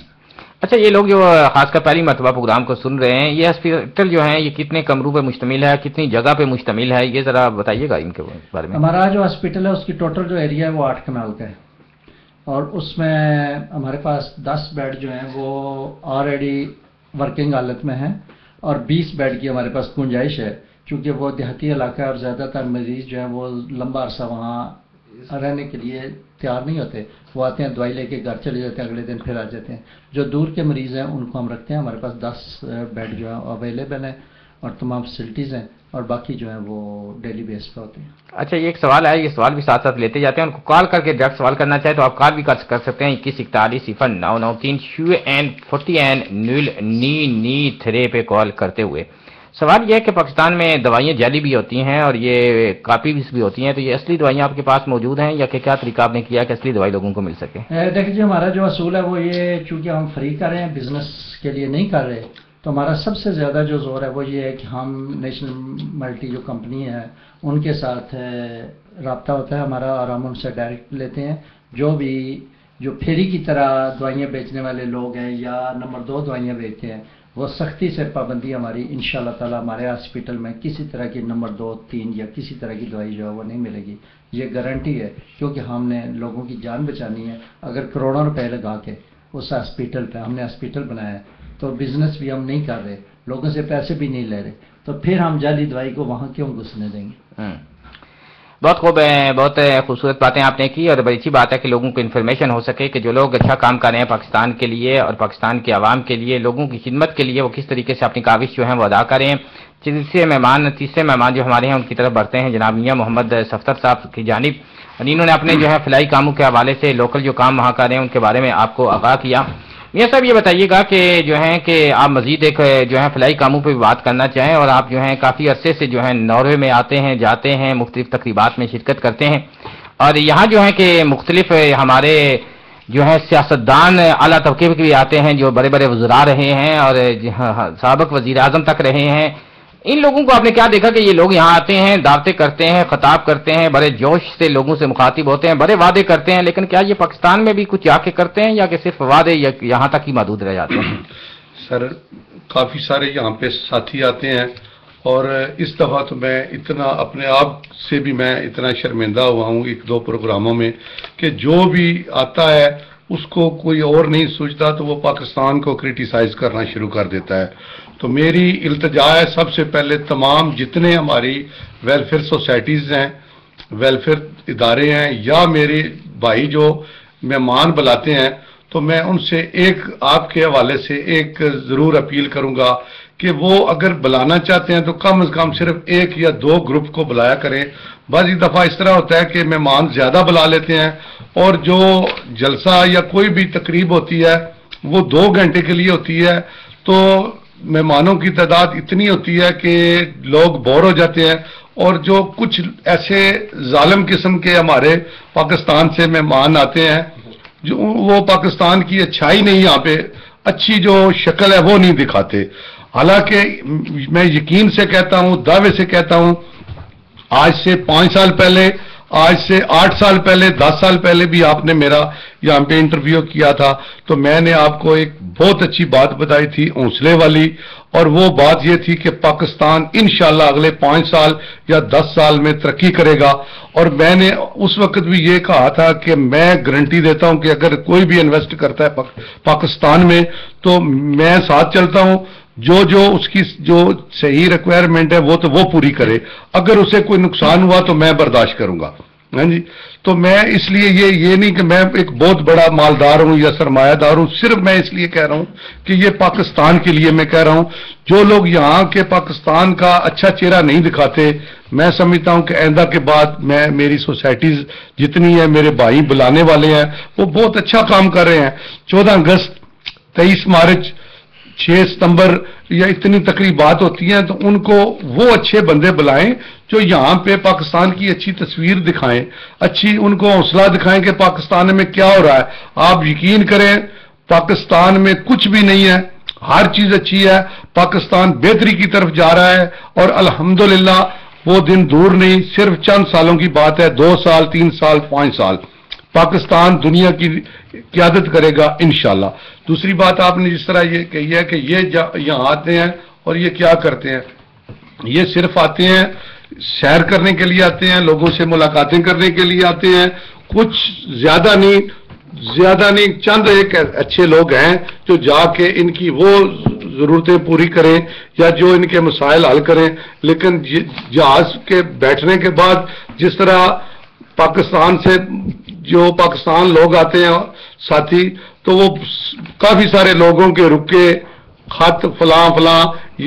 اچھا یہ لوگ جو خاص کر پہلی مرتبہ پروگرام کو سن رہے ہیں، یہ ہاسپٹل جو ہے یہ کتنے کمروں پہ مشتمل ہے، کتنی جگہ پہ مشتمل ہے، یہ ذرا بتائیے گا ان کے بارے میں. ہمارا جو ہاسپٹل ہے اس کی ٹوٹل جو ایریا ہے وہ 8 کنال کا ہے، اور اس میں ہمارے پاس 10 بیڈ جو ہیں وہ آلریڈی ورکنگ حالت میں ہیں اور 20 بیڈ کی ہمارے پاس گنجائش ہے. چونکہ وہ دیہاتی علاقہ ہے اور زیادہ تر مریض جو ہیں وہ لمبا عرصہ وہاں رہنے کے لیے تیار نہیں ہوتے، وہ آتے ہیں دوائی لے کے گھر چلے جاتے ہیں، اگلے دن پھر آ جاتے ہیں. جو دور کے مریض ہیں ان کو ہم رکھتے ہیں، ہمارے پاس 10 بیڈ جو ہیں اویلیبل ہیں اور تمام فیسلٹیز ہیں، اور باقی جو ہیں وہ ڈیلی بیس پہ ہوتے ہیں. اچھا یہ ایک سوال ہے، یہ سوال بھی ساتھ ساتھ لیتے جاتے ہیں، ان کو کال کر کے ڈائریکٹ سوال کرنا چاہے تو آپ کال بھی کر سکتے ہیں 21410993 پہ کال کرتے ہوئے. سوال یہ ہے کہ پاکستان میں دوائیاں جعلی بھی ہوتی ہیں اور یہ کاپی بھی ہوتی ہیں، تو یہ اصلی دوائیاں آپ کے پاس موجود ہیں یا کہ کیا طریقہ آپ نے کیا کہ اصلی دوائی لوگوں کو مل سکے؟ دیکھیے ہمارا جو اصول ہے وہ یہ، چونکہ ہم فری کر رہے ہیں، بزنس کے لیے نہیں کر رہے، تو ہمارا سب سے زیادہ جو زور ہے وہ یہ ہے کہ ہم نیشنل ملٹی جو کمپنی ہے ان کے ساتھ رابطہ ہوتا ہے ہمارا، اور ہم ان سے ڈائریکٹ لیتے ہیں. جو پھیری کی طرح دوائیاں بیچنے والے لوگ ہیں یا نمبر 2 دوائیاں بیچتے ہیں، وہ سختی سے پابندی ہماری انشاءاللہ تعالی ہمارے ہاسپٹل میں کسی طرح کی نمبر 2 3 یا کسی طرح کی دوائی جو ہے وہ نہیں ملے گی. یہ گارنٹی ہے، کیونکہ ہم نے لوگوں کی جان بچانی ہے. اگر کروڑوں روپے لگا کے اس ہاسپٹل پہ ہم نے ہاسپٹل بنایا ہے تو بزنس بھی ہم نہیں کر رہے، لوگوں سے پیسے بھی نہیں لے رہے، تو پھر ہم جعلی دوائی کو وہاں کیوں گھسنے دیں گے؟ بہت خوب ہے، بہت خوبصورت باتیں آپ نے کی، اور بڑی اچھی بات ہے کہ لوگوں کو انفارمیشن ہو سکے کہ جو لوگ اچھا کام کر رہے ہیں پاکستان کے لیے اور پاکستان کے عوام کے لیے، لوگوں کی خدمت کے لیے، وہ کس طریقے سے اپنی کاوش جو ہے وہ ادا کریں. تیسرے مہمان جو ہمارے ہیں ان کی طرف بڑھتے ہیں جناب میاں محمد صفدر صاحب کی جانب. انہوں نے اپنے جو ہے فلاحی کاموں کے حوالے سے لوکل جو کام وہاں کر رہے ہیں ان کے بارے میں آپ کو آگاہ کیا. میاں صاحب یہ بتائیے گا کہ جو ہے کہ آپ مزید ایک جو ہے فلاحی کاموں پہ بات کرنا چاہیں، اور آپ جو ہیں کافی عرصے سے جو ہے ناروے میں آتے ہیں، جاتے ہیں، مختلف تقریبات میں شرکت کرتے ہیں، اور یہاں جو ہے کہ مختلف ہمارے جو ہے سیاستدان اعلیٰ طبقے کے بھی آتے ہیں جو بڑے بڑے وزراء رہے ہیں اور سابق وزیر اعظم تک رہے ہیں. ان لوگوں کو آپ نے کیا دیکھا کہ یہ لوگ یہاں آتے ہیں، دعوتیں کرتے ہیں، خطاب کرتے ہیں، بڑے جوش سے لوگوں سے مخاطب ہوتے ہیں، بڑے وعدے کرتے ہیں، لیکن کیا یہ پاکستان میں بھی کچھ جا کے کرتے ہیں یا کہ صرف وعدے یہاں تک ہی محدود رہ جاتے ہیں؟ سر کافی سارے یہاں پہ ساتھی آتے ہیں، اور اس دفعہ تو میں اتنا اپنے آپ سے بھی میں اتنا شرمندہ ہوا ہوں 1-2 پروگراموں میں کہ جو بھی آتا ہے اس کو کوئی اور نہیں سوچتا تو وہ پاکستان کو کرٹیسائز کرنا شروع کر دیتا ہے. تو میری التجا ہے سب سے پہلے تمام جتنے ہماری ویلفیئر سوسائٹیز ہیں، ویلفیئر ادارے ہیں، یا میرے بھائی جو مہمان بلاتے ہیں، تو میں ان سے آپ کے حوالے سے ایک ضرور اپیل کروں گا کہ وہ اگر بلانا چاہتے ہیں تو کم از کم صرف 1 یا 2 گروپ کو بلایا کریں. بعض دفعہ اس طرح ہوتا ہے کہ مہمان زیادہ بلا لیتے ہیں اور جو جلسہ یا کوئی بھی تقریب ہوتی ہے وہ 2 گھنٹے کے لیے ہوتی ہے، تو مہمانوں کی تعداد اتنی ہوتی ہے کہ لوگ بور ہو جاتے ہیں. اور جو کچھ ایسے ظالم قسم کے ہمارے پاکستان سے مہمان آتے ہیں جو وہ پاکستان کی اچھائی نہیں، یہاں پہ اچھی جو شکل ہے وہ نہیں دکھاتے. حالانکہ میں یقین سے کہتا ہوں، دعوے سے کہتا ہوں، آج سے 5 سال پہلے، آج سے 8 سال پہلے، 10 سال پہلے بھی آپ نے میرا یہاں پہ انٹرویو کیا تھا تو میں نے آپ کو ایک بہت اچھی بات بتائی تھی حوصلے والی، اور وہ بات یہ تھی کہ پاکستان انشاءاللہ اگلے 5 سال یا 10 سال میں ترقی کرے گا. اور میں نے اس وقت بھی یہ کہا تھا کہ میں گارنٹی دیتا ہوں کہ اگر کوئی بھی انویسٹ کرتا ہے پاکستان میں تو میں ساتھ چلتا ہوں. جو اس کی جو صحیح ریکوائرمنٹ ہے وہ تو وہ پوری کرے، اگر اسے کوئی نقصان ہوا تو میں برداشت کروں گا. ہاں جی، تو میں اس لیے یہ نہیں کہ میں ایک بہت بڑا مالدار ہوں یا سرمایہ دار ہوں، صرف میں اس لیے کہہ رہا ہوں کہ یہ پاکستان کے لیے میں کہہ رہا ہوں. جو لوگ یہاں کے پاکستان کا اچھا چہرہ نہیں دکھاتے، میں سمجھتا ہوں کہ آئندہ کے بعد میری سوسائٹیز جتنی ہے، میرے بھائی بلانے والے ہیں، وہ بہت اچھا کام کر رہے ہیں. 14 اگست، 23 مارچ، 6 ستمبر یا اتنی تقریبات ہوتی ہیں تو ان کو وہ اچھے بندے بلائیں جو یہاں پہ پاکستان کی اچھی تصویر دکھائیں، اچھی ان کو حوصلہ دکھائیں کہ پاکستان میں کیا ہو رہا ہے. آپ یقین کریں پاکستان میں کچھ بھی نہیں ہے، ہر چیز اچھی ہے، پاکستان بہتری کی طرف جا رہا ہے، اور الحمدللہ وہ دن دور نہیں، صرف چند سالوں کی بات ہے، 2 سال 3 سال 5 سال پاکستان دنیا کی قیادت کرے گا انشاءاللہ. دوسری بات آپ نے جس طرح یہ کہی ہے کہ یہ یہاں آتے ہیں اور یہ کیا کرتے ہیں، یہ صرف آتے ہیں سیر کرنے کے لیے آتے ہیں، لوگوں سے ملاقاتیں کرنے کے لیے آتے ہیں، کچھ زیادہ نہیں چند ایک اچھے لوگ ہیں جو جا کے ان کی وہ ضرورتیں پوری کریں یا جو ان کے مسائل حل کریں. لیکن جہاز کے بیٹھنے کے بعد جس طرح پاکستان سے جو پاکستان لوگ آتے ہیں ساتھی، تو وہ کافی سارے لوگوں کے رک کے خط فلاں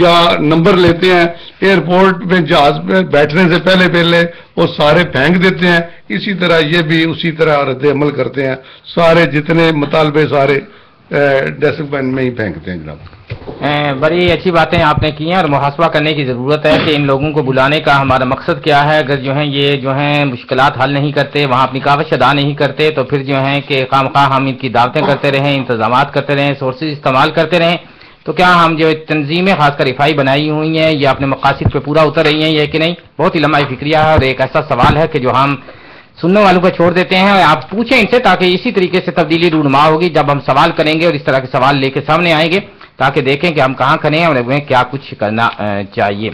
یا نمبر لیتے ہیں، ایئرپورٹ میں جہاز میں بیٹھنے سے پہلے وہ سارے پھینک دیتے ہیں. اسی طرح یہ بھی اسی طرح رد عمل کرتے ہیں، سارے جتنے مطالبے سارے ڈسٹ بن میں ہی پھینکتے ہیں. جناب بڑی اچھی باتیں آپ نے کی ہیں، اور محاسبہ کرنے کی ضرورت ہے کہ ان لوگوں کو بلانے کا ہمارا مقصد کیا ہے. اگر یہ مشکلات حل نہیں کرتے، وہاں اپنی کاوش ادا نہیں کرتے، تو پھر کہ خواہ ہم ان کی دعوتیں کرتے رہیں، انتظامات کرتے رہیں، سورسز استعمال کرتے رہیں، تو کیا ہم جو تنظیمیں خاص کر رفائی بنائی ہوئی ہیں یہ اپنے مقاصد پہ پورا اتر رہی ہیں یہ کہ نہیں؟ بہت ہی لمحہ فکریہ ہے اور ایک ایسا سوال ہے کہ جو ہم سننے والوں کو چھوڑ دیتے ہیں اور آپ پوچھیں ان سے تاکہ اسی طریقے سے تبدیلی رونما ہوگی جب ہم سوال کریں گے اور اس طرح کے سوال لے کے سامنے آئیں گے تاکہ دیکھیں کہ ہم کہاں کھڑے ہیں اور ہمیں کیا کچھ کرنا چاہیے.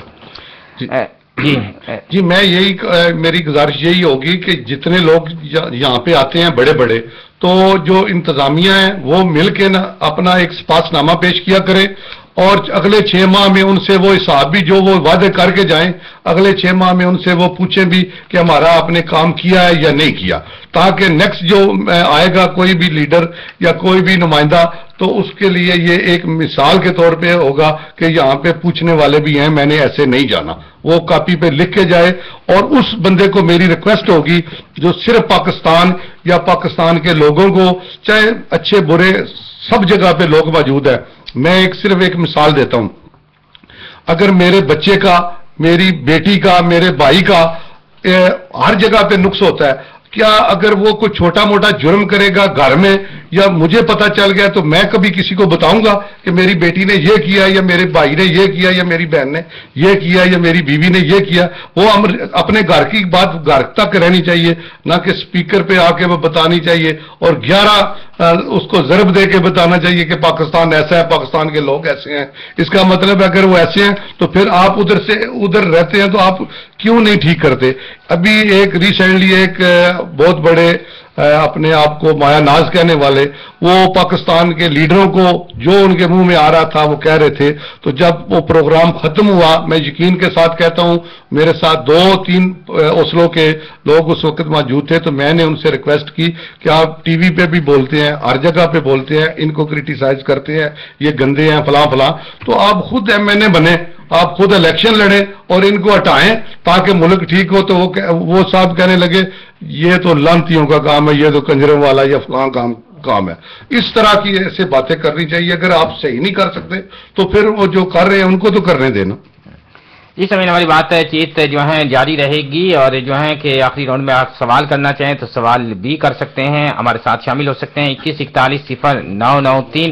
جی میں یہی میری گزارش یہی ہوگی کہ جتنے لوگ یہاں پہ آتے ہیں بڑے بڑے تو جو انتظامیہ ہیں وہ مل کے اپنا ایک سپاس نامہ پیش کیا کرے اور اگلے 6 ماہ میں ان سے وہ حساب بھی جو وہ وعدے کر کے جائیں اگلے 6 ماہ میں ان سے وہ پوچھیں بھی کہ ہمارا آپ نے کام کیا ہے یا نہیں کیا تاکہ نیکسٹ جو آئے گا کوئی بھی لیڈر یا کوئی بھی نمائندہ تو اس کے لیے یہ ایک مثال کے طور پہ ہوگا کہ یہاں پہ پوچھنے والے بھی ہیں میں نے ایسے نہیں جانا وہ کاپی پہ لکھ کے جائے. اور اس بندے کو میری ریکویسٹ ہوگی جو صرف پاکستان یا پاکستان کے لوگوں کو چاہے اچھے برے سب جگہ پہ لوگ موجود ہیں. میں صرف ایک مثال دیتا ہوں. اگر میرے بچے کا میری بیٹی کا میرے بھائی کا ہر جگہ پہ نقص ہوتا ہے کیا اگر وہ کوئی چھوٹا موٹا جرم کرے گا گھر میں یا مجھے پتا چل گیا تو میں کبھی کسی کو بتاؤں گا کہ میری بیٹی نے یہ کیا یا میرے بھائی نے یہ کیا یا میری بہن نے یہ کیا یا میری بیوی نے یہ کیا؟ وہ اپنے گھر کی بات گھر تک رہنی چاہیے نہ کہ سپیکر پہ آ کے وہ بتانی چاہیے اور 11 اس کو ضرب دے کے بتانا چاہیے کہ پاکستان ایسا ہے پاکستان کے لوگ ایسے ہیں. اس کا مطلب ہے اگر وہ ایسے ہیں تو پھر آپ ادھر سے ادھر رہتے ہیں تو آپ کیوں نہیں ٹھیک کرتے؟ ابھی ایک ریسنٹلی ایک بہت بڑے اپنے آپ کو مایا ناز کہنے والے وہ پاکستان کے لیڈروں کو جو ان کے منہ میں آ رہا تھا وہ کہہ رہے تھے. تو جب وہ پروگرام ختم ہوا میں یقین کے ساتھ کہتا ہوں میرے ساتھ 2-3 اوسلو کے لوگ اس وقت موجود تھے تو میں نے ان سے ریکویسٹ کی کہ آپ ٹی وی پہ بھی بولتے ہیں ہر جگہ پہ بولتے ہیں ان کو کرٹیسائز کرتے ہیں یہ گندے ہیں فلاں فلاں تو آپ خود MNA بنے آپ خود الیکشن لڑیں اور ان کو ہٹائیں تاکہ ملک ٹھیک ہو. تو وہ صاحب کہنے لگے یہ تو لانتیوں کا کام ہے یہ تو کنجروں والا یا فلاں کام ہے. اس طرح کی ایسے باتیں کرنی چاہیے. اگر آپ صحیح نہیں کر سکتے تو پھر وہ جو کر رہے ہیں ان کو تو کرنے دینا. جی سمجھنے والی بات ہے. چیت جو ہے جاری رہے گی اور جو ہے کہ آخری راؤنڈ میں آپ سوال کرنا چاہیں تو سوال بھی کر سکتے ہیں ہمارے ساتھ شامل ہو سکتے ہیں. 21410993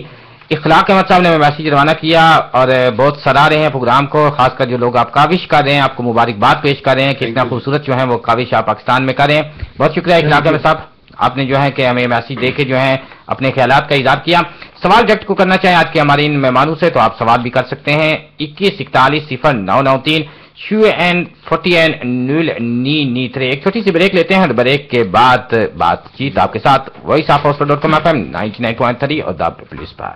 اخلاق احمد صاحب نے میسیج روانہ کیا اور بہت سراہ رہے ہیں پروگرام کو خاص کر جو لوگ آپ کاوش کر رہے ہیں آپ کو مبارکباد پیش کر رہے ہیں کہ اتنا خوبصورت جو ہے وہ کاوش آپ پاکستان میں کر رہے ہیں. بہت شکریہ اخلاق احمد صاحب آپ نے جو ہے کہ ہمیں میسیج دے کے جو ہے اپنے خیالات کا اظہار کیا. سوال ڈائریکٹ کو کرنا چاہیں آج کے ہمارے ان مہمانوں سے تو آپ سوال بھی کر سکتے ہیں. 21410993 40N093. ایک چھوٹی سی بریک لیتے ہیں اور بریک کے بعد بات چیت آپ کے ساتھ وائس آف ہاسپٹل FM 99.3 اور دا پولیس پر.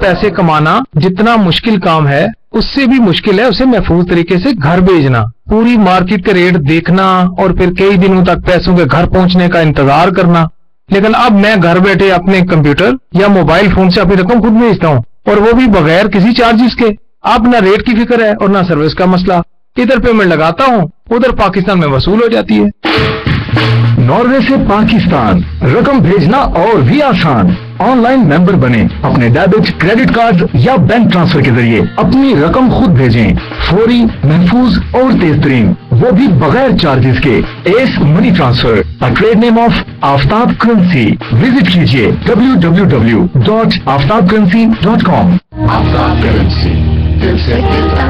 پیسے کمانا جتنا مشکل کام ہے اس سے بھی مشکل ہے اسے محفوظ طریقے سے گھر بھیجنا. پوری مارکیٹ کا ریٹ دیکھنا اور پھر کئی دنوں تک پیسوں کے گھر پہنچنے کا انتظار کرنا. لیکن اب میں گھر بیٹھے اپنے کمپیوٹر یا موبائل فون سے اپنی رقم خود بھیجتا ہوں اور وہ بھی بغیر کسی چارجز کے. اب نہ ریٹ کی فکر ہے اور نہ سروس کا مسئلہ. ادھر پیمنٹ لگاتا ہوں ادھر پاکستان میں وصول ہو جاتی ہے. ناروے سے پاکستان رقم بھیجنا اور بھی آسان. آن لائن ممبر بنے اپنے ڈیبٹ کریڈٹ کارڈ یا بینک ٹرانسفر کے ذریعے اپنی رقم خود بھیجیں. فوری محفوظ اور تیز ترین وہ بھی بغیر چارجز کے. ACE money transfer trade name of Aftab Currency. Visit کیجیے www.aftabcurrency.com. آفتاب کرنسی دل سے دل تک.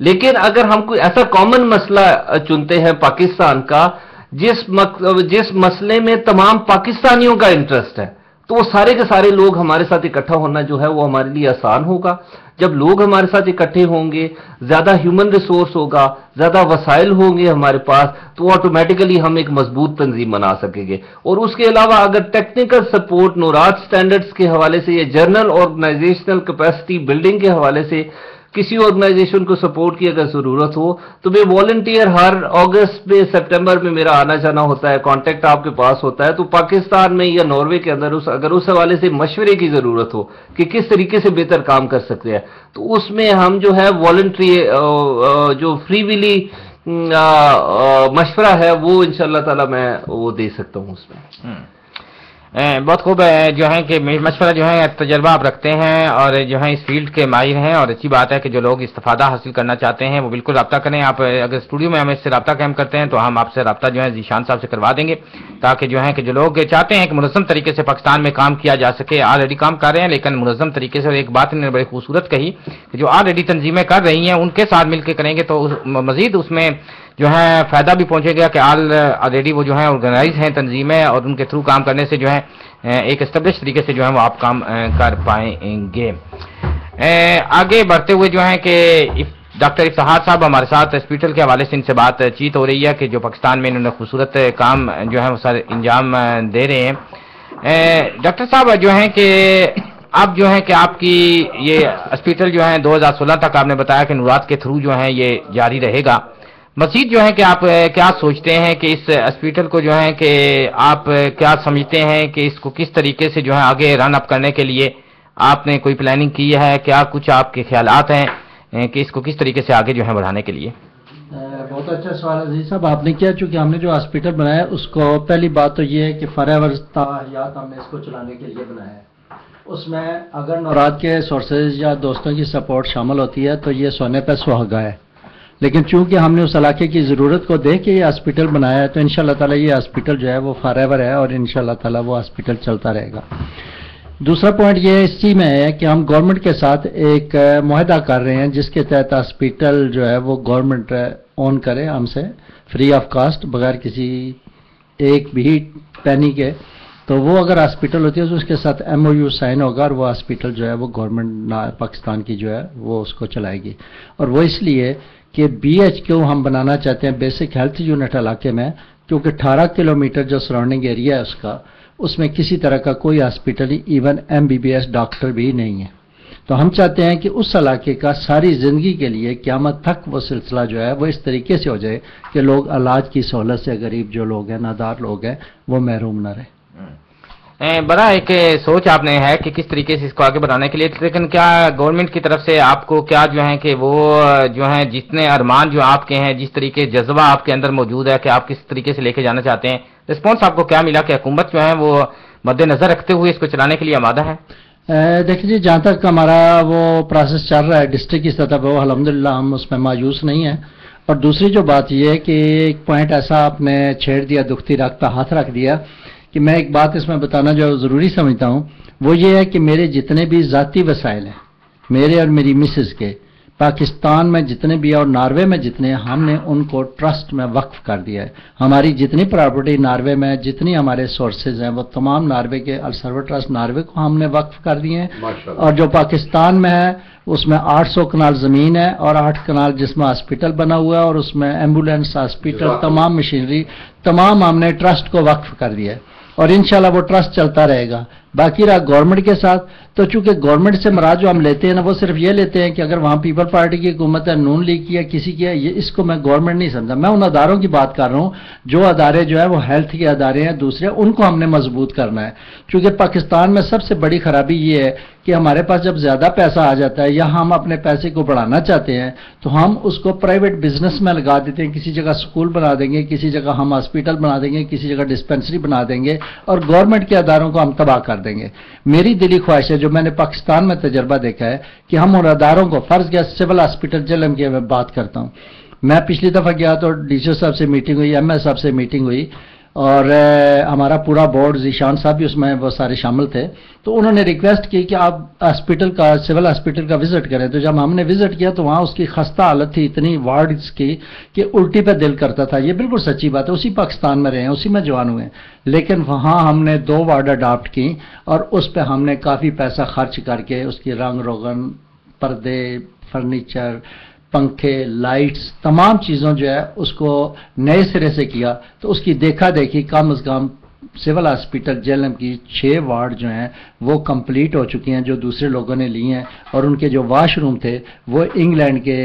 لیکن اگر ہم کوئی ایسا کامن مسئلہ چنتے ہیں پاکستان کا جس مسئلے میں تمام پاکستانیوں کا انٹرسٹ ہے، تو وہ سارے کے سارے لوگ ہمارے ساتھ اکٹھا ہونا جو ہے وہ ہمارے لیے آسان ہوگا. جب لوگ ہمارے ساتھ اکٹھے ہوں گے، زیادہ ہیومن ریسورس ہوگا، زیادہ وسائل ہوں گے ہمارے پاس، تو آٹومیٹیکلی ہم ایک مضبوط تنظیم بنا سکیں گے. اور اس کے علاوہ اگر ٹیکنیکل سپورٹ نوراد سٹینڈرڈز کے حوالے سے یا جنرل آرگنائزیشنل کیپیسٹی بلڈنگ کے حوالے سے کسی آرگنائزیشن کو سپورٹ کی اگر ضرورت ہو تو میں والنٹیئر ہر اگست میں سپٹمبر میں میرا آنا جانا ہوتا ہے، کانٹیکٹ آپ کے پاس ہوتا ہے. تو پاکستان میں یا ناروے کے اندر اگر اس حوالے سے مشورے کی ضرورت ہو کہ کس طریقے سے بہتر کام کر سکتے ہیں، تو اس میں ہم جو ہے والنٹری جو فری ویلی مشورہ ہے وہ انشاءاللہ تعالی میں وہ دے سکتا ہوں اس میں. بہت خوب جو ہے کہ مشورہ جو ہے تجربہ آپ رکھتے ہیں اور جو ہے اس فیلڈ کے ماہر ہیں، اور اچھی بات ہے کہ جو لوگ استفادہ حاصل کرنا چاہتے ہیں وہ بالکل رابطہ کریں. آپ اگر اسٹوڈیو میں ہمیں اس سے رابطہ قائم کرتے ہیں تو ہم آپ سے رابطہ جو ہے ذیشان صاحب سے کروا دیں گے، تاکہ جو ہے کہ جو لوگ چاہتے ہیں کہ منظم طریقے سے پاکستان میں کام کیا جا سکے، آلریڈی کام کر رہے ہیں لیکن منظم طریقے سے. اور ایک بات انہوں نے بڑی خوبصورت کہی کہ جو آلریڈی تنظیمیں کر رہی ہیں ان کے ساتھ مل کے کریں گے تو مزید اس میں جو ہے فائدہ بھی پہنچے گا کہ آلریڈی وہ جو ہے آرگنائز ہیں تنظیمیں، اور ان کے تھرو کام کرنے سے جو ہے ایک اسٹیبلش طریقے سے جو ہے وہ آپ کام کر پائیں گے. آگے بڑھتے ہوئے جو ہے کہ ڈاکٹر افتخار صاحب ہمارے ساتھ ہاسپٹل کے حوالے سے ان سے بات چیت ہو رہی ہے کہ جو پاکستان میں انہوں نے خوبصورت کام جو ہے وہ سارے انجام دے رہے ہیں. ڈاکٹر صاحب جو ہیں کہ اب جو ہے کہ آپ کی یہ ہاسپٹل جو ہے 2016 تک آپ نے بتایا کہ نوراد کے تھرو جو ہے یہ جاری رہے گا. مزید جو ہے کہ آپ کیا سوچتے ہیں کہ اس ہاسپٹل کو جو ہے کہ آپ کیا سمجھتے ہیں کہ اس کو کس طریقے سے جو ہے آگے رن اپ کرنے کے لیے آپ نے کوئی پلاننگ کی ہے؟ کیا کچھ آپ کے خیالات ہیں کہ اس کو کس طریقے سے آگے جو ہے بڑھانے کے لیے؟ بہت اچھا سوال عزیز صاحب آپ نے کیا. چونکہ ہم نے جو ہاسپٹل بنایا اس کو پہلی بات تو یہ ہے کہ فارغ حیات ہم نے اس کو چلانے کے لیے بنایا ہے. اس میں اگر نوراد کے سورسز یا دوستوں کی سپورٹ شامل ہوتی ہے تو یہ سونے پہ سہاگا ہے. لیکن چونکہ ہم نے اس علاقے کی ضرورت کو دیکھ کے یہ ہاسپٹل بنایا ہے تو انشاءاللہ تعالی یہ ہاسپٹل جو ہے وہ فارایور ہے اور انشاءاللہ تعالی وہ ہاسپٹل چلتا رہے گا. دوسرا پوائنٹ یہ اس چیز میں ہے کہ ہم گورنمنٹ کے ساتھ ایک معاہدہ کر رہے ہیں جس کے تحت ہاسپٹل جو ہے وہ گورنمنٹ اون کرے ہم سے فری آف کاسٹ بغیر کسی ایک بھی پینی کے. تو وہ اگر ہاسپٹل ہوتی ہے تو اس کے ساتھ MOU سائن ہوگا اور وہ ہاسپٹل جو ہے وہ گورنمنٹ پاکستان کی جو ہے وہ اس کو چلائے گی. اور وہ اس لیے کہ BHQ ہم بنانا چاہتے ہیں بیسک ہیلتھ یونٹ علاقے میں، کیونکہ 18 کلومیٹر جو سراؤنڈنگ ایریا ہے اس میں کسی طرح کا کوئی ہاسپٹل ایون MBBS ڈاکٹر بھی نہیں ہے. تو ہم چاہتے ہیں کہ اس علاقے کا ساری زندگی کے لیے قیامت تک وہ سلسلہ جو ہے وہ اس طریقے سے ہو جائے کہ لوگ علاج کی سہولت سے غریب جو لوگ ہیں نادار لوگ ہیں وہ محروم نہ رہے. بڑا ایک سوچ آپ نے ہے کہ کس طریقے سے اس کو آگے بڑھانے کے لیے، لیکن کیا گورنمنٹ کی طرف سے آپ کو کیا جو ہے کہ وہ جو ہیں جتنے ارمان جو آپ کے ہیں جس طریقے جذبہ آپ کے اندر موجود ہے کہ آپ کس طریقے سے لے کے جانا چاہتے ہیں، رسپانس آپ کو کیا ملا کہ حکومت جو ہے وہ مد نظر رکھتے ہوئے اس کو چلانے کے لیے آمادہ ہے؟ دیکھیں جی جہاں تک ہمارا وہ پروسیس چل رہا ہے ڈسٹرکٹ کی سطح پہ وہ الحمدللہ ہم اس میں مایوس نہیں ہیں. اور دوسری جو بات یہ ہے کہ ایک پوائنٹ ایسا آپ نے چھیڑ دیا، دکھتی راک پہ ہاتھ رکھ دیا کہ میں ایک بات اس میں بتانا جو ضروری سمجھتا ہوں وہ یہ ہے کہ میرے جتنے بھی ذاتی وسائل ہیں میرے اور میری مسز کے پاکستان میں جتنے بھی اور ناروے میں جتنے ہم نے ان کو ٹرسٹ میں وقف کر دیا ہے. ہماری جتنی پراپرٹی ناروے میں جتنی ہمارے سورسز ہیں وہ تمام ناروے کے السرور ٹرسٹ ناروے کو ہم نے وقف کر دیے ہیں. اور جو پاکستان میں ہے اس میں 800 کنال زمین ہے اور 8 کنال جس میں ہاسپٹل بنا ہوا ہے اور اس میں ایمبولینس ہاسپٹل تمام مشینری تمام ہم نے ٹرسٹ کو وقف کر دیا ہے اور انشاءاللہ وہ ٹرسٹ چلتا رہے گا. باقی رہا گورنمنٹ کے ساتھ تو چونکہ گورنمنٹ سے مراد جو ہم لیتے ہیں نا وہ صرف یہ لیتے ہیں کہ اگر وہاں پیپل پارٹی کی حکومت ہے نون لیگ کی ہے کسی کی ہے، یہ اس کو میں گورنمنٹ نہیں سمجھا. میں ان اداروں کی بات کر رہا ہوں جو ادارے جو ہے وہ ہیلتھ کے ادارے ہیں دوسرے ان کو ہم نے مضبوط کرنا ہے. چونکہ پاکستان میں سب سے بڑی خرابی یہ ہے کہ ہمارے پاس جب زیادہ پیسہ آ جاتا ہے یا ہم اپنے پیسے کو بڑھانا چاہتے ہیں تو ہم اس کو پرائیویٹ بزنس میں لگا دیتے ہیں. کسی جگہ سکول بنا دیں گے، کسی جگہ ہم ہاسپٹل بنا دیں گے، کسی جگہ ڈسپینسری بنا دیں گے اور گورنمنٹ کے اداروں کو ہم تباہ کر دیں گے. میری دلی خواہش ہے جو میں نے پاکستان میں تجربہ دیکھا ہے کہ ہم ان اداروں کو فرض کیا سول ہاسپٹل جلم کی میں بات کرتا ہوں. میں پچھلی دفعہ گیا تو ڈی سی صاحب سے میٹنگ ہوئی، MS صاحب سے میٹنگ ہوئی اور ہمارا پورا بورڈ ذیشان صاحب بھی اس میں وہ سارے شامل تھے. تو انہوں نے ریکویسٹ کی کہ آپ ہاسپٹل کا سول ہاسپٹل کا وزٹ کریں. تو جب ہم نے وزٹ کیا تو وہاں اس کی خستہ حالت تھی اتنی وارڈز کی کہ الٹی پہ دل کرتا تھا. یہ بالکل سچی بات ہے, اسی پاکستان میں رہے ہیں, اسی میں جوان ہوئے ہیں, لیکن وہاں ہم نے 2 وارڈ اڈاپٹ کی اور اس پہ ہم نے کافی پیسہ خرچ کر کے اس کی رنگ روغن, پردے, فرنیچر, پنکھے, لائٹس, تمام چیزوں جو ہے اس کو نئے سرے سے کیا. تو اس کی دیکھا دیکھی کم از کم سول ہاسپٹل جیلم کی 6 وارڈ جو ہیں وہ کمپلیٹ ہو چکی ہیں جو دوسرے لوگوں نے لی ہیں. اور ان کے جو واش روم تھے وہ انگلینڈ کے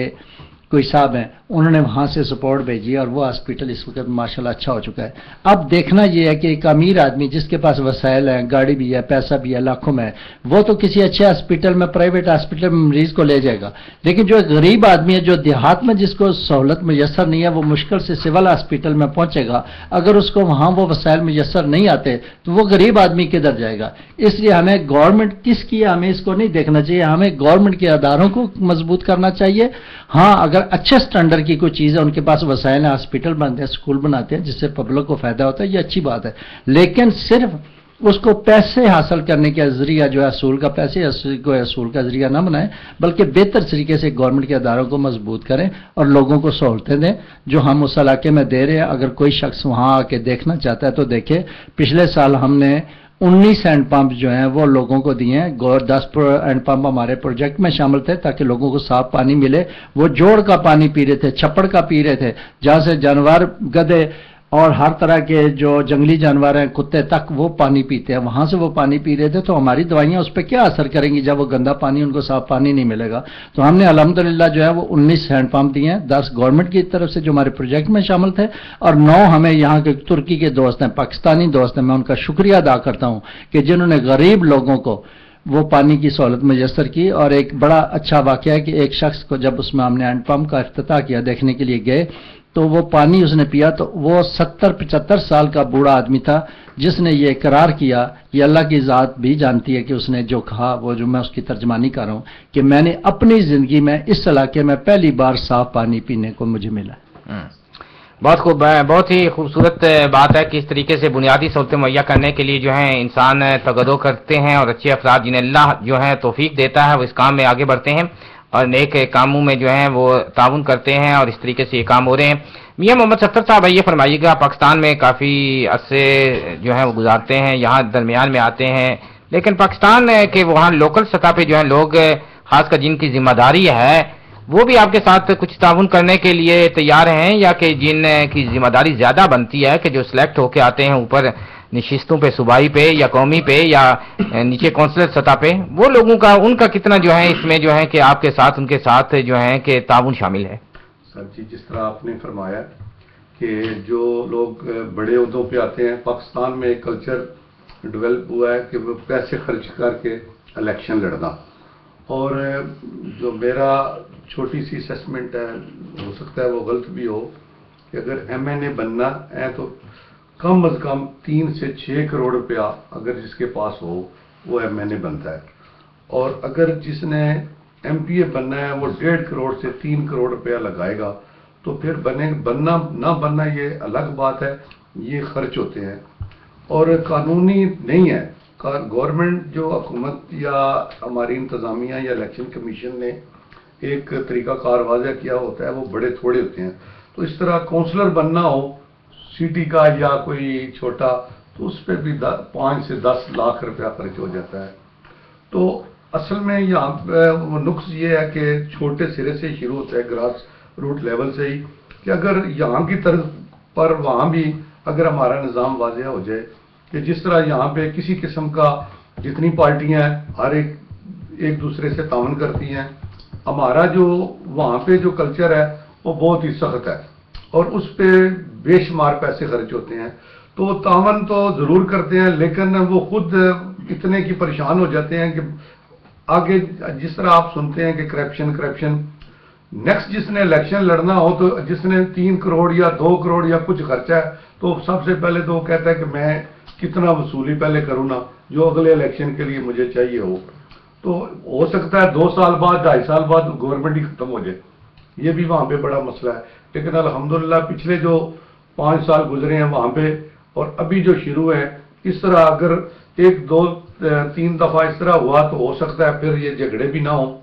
کوئی صاحب ہیں, انہوں نے وہاں سے سپورٹ بھیجی اور وہ ہاسپٹل اس وقت ماشاءاللہ اچھا ہو چکا ہے. اب دیکھنا یہ ہے کہ ایک امیر آدمی جس کے پاس وسائل ہیں, گاڑی بھی ہے, پیسہ بھی ہے, لاکھوں میں ہے, وہ تو کسی اچھے ہاسپٹل میں, پرائیویٹ ہاسپٹل میں مریض کو لے جائے گا. لیکن جو ایک غریب آدمی ہے جو دیہات میں جس کو سہولت میسر نہیں ہے, وہ مشکل سے سول ہاسپٹل میں پہنچے گا. اگر اس کو وہاں وہ وسائل میسر نہیں آتے تو وہ غریب آدمی کدھر جائے گا. اس لیے ہمیں گورنمنٹ کس کی ہے ہمیں اس کو نہیں دیکھنا چاہیے, ہمیں گورنمنٹ کے اداروں کو مضبوط کرنا چاہیے. ہاں اگر اچھے سٹینڈرڈ کی کوئی چیز ہے, ان کے پاس وسائل ہیں, ہاسپٹل بنتے ہیں, اسکول بناتے ہیں جس سے پبلک کو فائدہ ہوتا ہے, یہ اچھی بات ہے. لیکن صرف اس کو پیسے حاصل کرنے کا ذریعہ جو ہے اصول کا, پیسے کو اصول کا ذریعہ نہ بنائیں, بلکہ بہتر طریقے سے گورنمنٹ کے اداروں کو مضبوط کریں اور لوگوں کو سہولتیں دیں جو ہم اس علاقے میں دے رہے ہیں. اگر کوئی شخص وہاں آ کے دیکھنا چاہتا ہے تو دیکھے. پچھلے سال ہم نے 19 ہینڈ پمپ جو ہیں وہ لوگوں کو دیے ہیں. 10 ہینڈ پمپ ہمارے پروجیکٹ میں شامل تھے تاکہ لوگوں کو صاف پانی ملے. وہ جوڑ کا پانی پی رہے تھے, چھپڑ کا پی رہے تھے, جہاں سے جانور, گدھے اور ہر طرح کے جو جنگلی جانور ہیں, کتے تک وہ پانی پیتے ہیں, وہاں سے وہ پانی پی رہے تھے. تو ہماری دوائیاں اس پہ کیا اثر کریں گی جب وہ گندا پانی, ان کو صاف پانی نہیں ملے گا. تو ہم نے الحمدللہ جو ہے وہ 19 ہینڈ پمپ دیے ہیں, 10 گورنمنٹ کی طرف سے جو ہمارے پروجیکٹ میں شامل تھے, اور 9 ہمیں یہاں کے ترکی کے دوست ہیں, پاکستانی دوست ہیں. میں ان کا شکریہ ادا کرتا ہوں کہ جنہوں نے غریب لوگوں کو وہ پانی کی سہولت میسر کی. اور ایک بڑا اچھا واقعہ ہے کہ ایک شخص کو جب اس میں ہم نے ہینڈ پمپ کا افتتاح کیا, دیکھنے کے لیے گئے, تو وہ پانی اس نے پیا تو وہ 70-75 سال کا بوڑھا آدمی تھا جس نے یہ اقرار کیا, یہ اللہ کی ذات بھی جانتی ہے کہ اس نے جو کہا, وہ جو میں اس کی ترجمانی کر رہا ہوں, کہ میں نے اپنی زندگی میں اس علاقے میں پہلی بار صاف پانی پینے کو مجھے ملا. بہت خوب, بہت ہی خوبصورت بات ہے کہ اس طریقے سے بنیادی سہولتیں مہیا کرنے کے لیے جو ہے انسان تگدو کرتے ہیں, اور اچھے افراد جنہیں اللہ جو ہے توفیق دیتا ہے وہ اس کام میں آگے بڑھتے ہیں اور نیک کاموں میں جو ہیں وہ تعاون کرتے ہیں, اور اس طریقے سے یہ کام ہو رہے ہیں. میاں محمد ستر صاحب یہ فرمائیے گا, پاکستان میں کافی عرصے جو ہیں وہ گزارتے ہیں, یہاں درمیان میں آتے ہیں, لیکن پاکستان کے وہاں لوکل سطح پہ جو ہیں لوگ خاص کر جن کی ذمہ داری ہے وہ بھی آپ کے ساتھ کچھ تعاون کرنے کے لیے تیار ہیں, یا کہ جن کی ذمہ داری زیادہ بنتی ہے کہ جو سلیکٹ ہو کے آتے ہیں اوپر نشستوں پہ, صوبائی پہ یا قومی پہ یا نیچے کونسلر سطح پہ, وہ لوگوں کا ان کا کتنا جو ہے اس میں جو ہے کہ آپ کے ساتھ ان کے ساتھ جو ہے کہ تعاون شامل ہے؟ سر جی, جس طرح آپ نے فرمایا کہ جو لوگ بڑے عہدوں پہ آتے ہیں, پاکستان میں ایک کلچر ڈیولپ ہوا ہے کہ وہ پیسے خرچ کر کے الیکشن لڑنا. اور جو میرا چھوٹی سی اسیسمنٹ ہے, ہو سکتا ہے وہ غلط بھی ہو, کہ اگر MNA بننا ہے تو کم از کم 3 سے 6 کروڑ روپیہ اگر جس کے پاس ہو وہ MNA بنتا ہے. اور اگر جس نے MPA بننا ہے وہ 1.5 کروڑ سے 3 کروڑ روپیہ لگائے گا, تو پھر بننا نہ بننا یہ الگ بات ہے, یہ خرچ ہوتے ہیں اور قانونی نہیں ہے. گورنمنٹ جو حکومت یا ہماری انتظامیہ یا الیکشن کمیشن نے ایک طریقہ کار واضح کیا ہوتا ہے, وہ بڑے تھوڑے ہوتے ہیں. تو اس طرح کونسلر بننا ہو سٹی کا یا کوئی چھوٹا, تو اس پہ بھی 5 سے 10 لاکھ روپیہ خرچ ہو جاتا ہے. تو اصل میں یہاں نقص یہ ہے کہ چھوٹے سرے سے شروع ہوتا ہے, گراس روٹ لیول سے ہی, کہ اگر یہاں کی طرز پر وہاں بھی اگر ہمارا نظام واضح ہو جائے کہ جس طرح یہاں پہ کسی قسم کا جتنی پارٹیاں ہیں ہر ایک دوسرے سے تعاون کرتی ہیں, ہمارا جو وہاں پہ جو کلچر ہے وہ بہت ہی سخت ہے اور اس پہ بے شمار پیسے خرچ ہوتے ہیں. تو تعاون تو ضرور کرتے ہیں لیکن وہ خود اتنے کی پریشان ہو جاتے ہیں کہ آگے جس طرح آپ سنتے ہیں کہ کرپشن نیکسٹ جس نے الیکشن لڑنا ہو تو جس نے 3 کروڑ یا 2 کروڑ یا کچھ خرچہ ہے تو سب سے پہلے تو وہ کہتا ہے کہ میں کتنا وصولی پہلے کروں نا جو اگلے الیکشن کے لیے مجھے چاہیے ہو. تو ہو سکتا ہے 2 سال بعد 2.5 سال بعد گورنمنٹ ہی ختم ہو جائے, یہ بھی وہاں پہ بڑا مسئلہ ہے. لیکن الحمدللہ پچھلے جو 5 سال گزرے ہیں وہاں پہ اور ابھی جو شروع ہے اس طرح اگر 1 2 3 دفعہ اس طرح ہوا تو ہو سکتا ہے پھر یہ جھگڑے بھی نہ ہوں.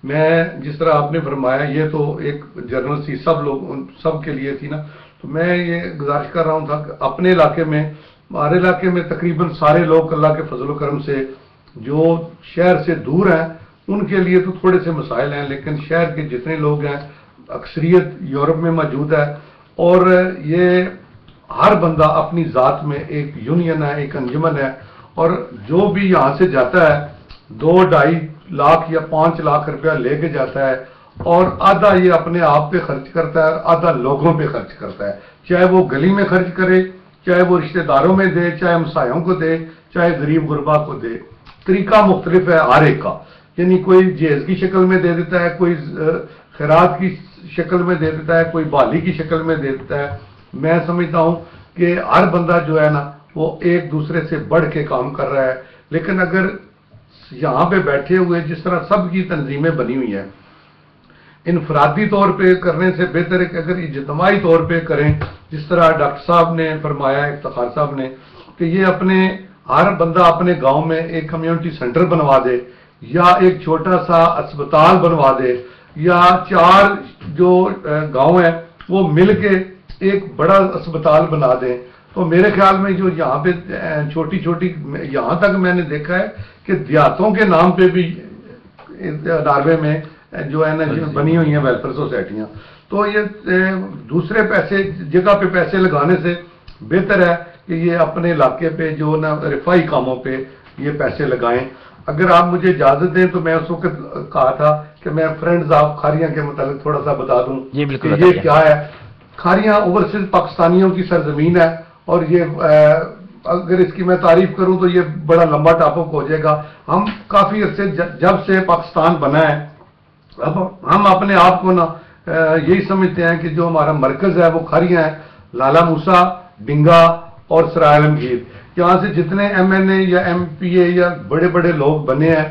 میں جس طرح آپ نے فرمایا یہ تو ایک جرنل سی سب لوگ سب کے لیے تھی نا, تو میں یہ گزارش کر رہا ہوں تھا کہ اپنے علاقے میں ہمارے علاقے میں تقریباً سارے لوگ اللہ کے فضل و کرم سے جو شہر سے دور ہیں ان کے لیے تو تھوڑے سے مسائل ہیں, لیکن شہر کے جتنے لوگ ہیں اکثریت یورپ میں موجود ہے, اور یہ ہر بندہ اپنی ذات میں ایک یونین ہے, ایک انجمن ہے, اور جو بھی یہاں سے جاتا ہے 2-2.5 لاکھ یا 5 لاکھ روپیہ لے کے جاتا ہے, اور آدھا یہ اپنے آپ پہ خرچ کرتا ہے اور آدھا لوگوں پہ خرچ کرتا ہے, چاہے وہ گلی میں خرچ کرے, چاہے وہ رشتہ داروں میں دے, چاہے ہمسایوں کو دے, چاہے غریب غربا کو دے. طریقہ مختلف ہے ہر ایک کا, یعنی کوئی جہیز کی شکل میں دے دیتا ہے, کوئی خیرات کی شکل میں دے دیتا ہے, کوئی بحالی کی شکل میں دے دیتا ہے. میں سمجھتا ہوں کہ ہر بندہ جو ہے نا وہ ایک دوسرے سے بڑھ کے کام کر رہا ہے, لیکن اگر یہاں پہ بیٹھے ہوئے جس طرح سب کی تنظیمیں بنی ہوئی ہیں انفرادی طور پہ کرنے سے بہتر ہے کہ اگر اجتماعی طور پہ کریں, جس طرح ڈاکٹر صاحب نے فرمایا, افتخار صاحب نے, کہ یہ اپنے ہر بندہ اپنے گاؤں میں ایک کمیونٹی سینٹر بنوا دے, یا ایک چھوٹا سا اسپتال بنوا دے, یا 4 جو گاؤں ہیں وہ مل کے ایک بڑا اسپتال بنا دیں. تو میرے خیال میں جو یہاں پہ چھوٹی چھوٹی, یہاں تک میں نے دیکھا ہے کہ دیہاتوں کے نام پہ بھی ناروے میں جو ہے نا بنی ہوئی ہیں ویلفیئر سوسائٹیاں. تو یہ دوسرے پیسے جگہ پہ پیسے لگانے سے بہتر ہے کہ یہ اپنے علاقے پہ جو نا رفائی کاموں پہ یہ پیسے لگائیں. اگر آپ مجھے اجازت دیں تو میں اس وقت کہا تھا کہ میں فرینڈز آف کھاریاں کے متعلق تھوڑا سا بتا دوں کہ یہ کیا ہے. کھاریاں اوورسیز پاکستانیوں کی سرزمین ہے, اور یہ اگر اس کی میں تعریف کروں تو یہ بڑا لمبا ٹاپک ہو جائے گا. ہم کافی عرصے جب سے پاکستان بنا ہے اب ہم اپنے آپ کو نا یہی سمجھتے ہیں کہ جو ہمارا مرکز ہے وہ کھاریاں ہے, لالا موسا, ڈنگا اور سرائے عالمگیر. یہاں سے جتنے MNA یا MPA یا بڑے بڑے لوگ بنے ہیں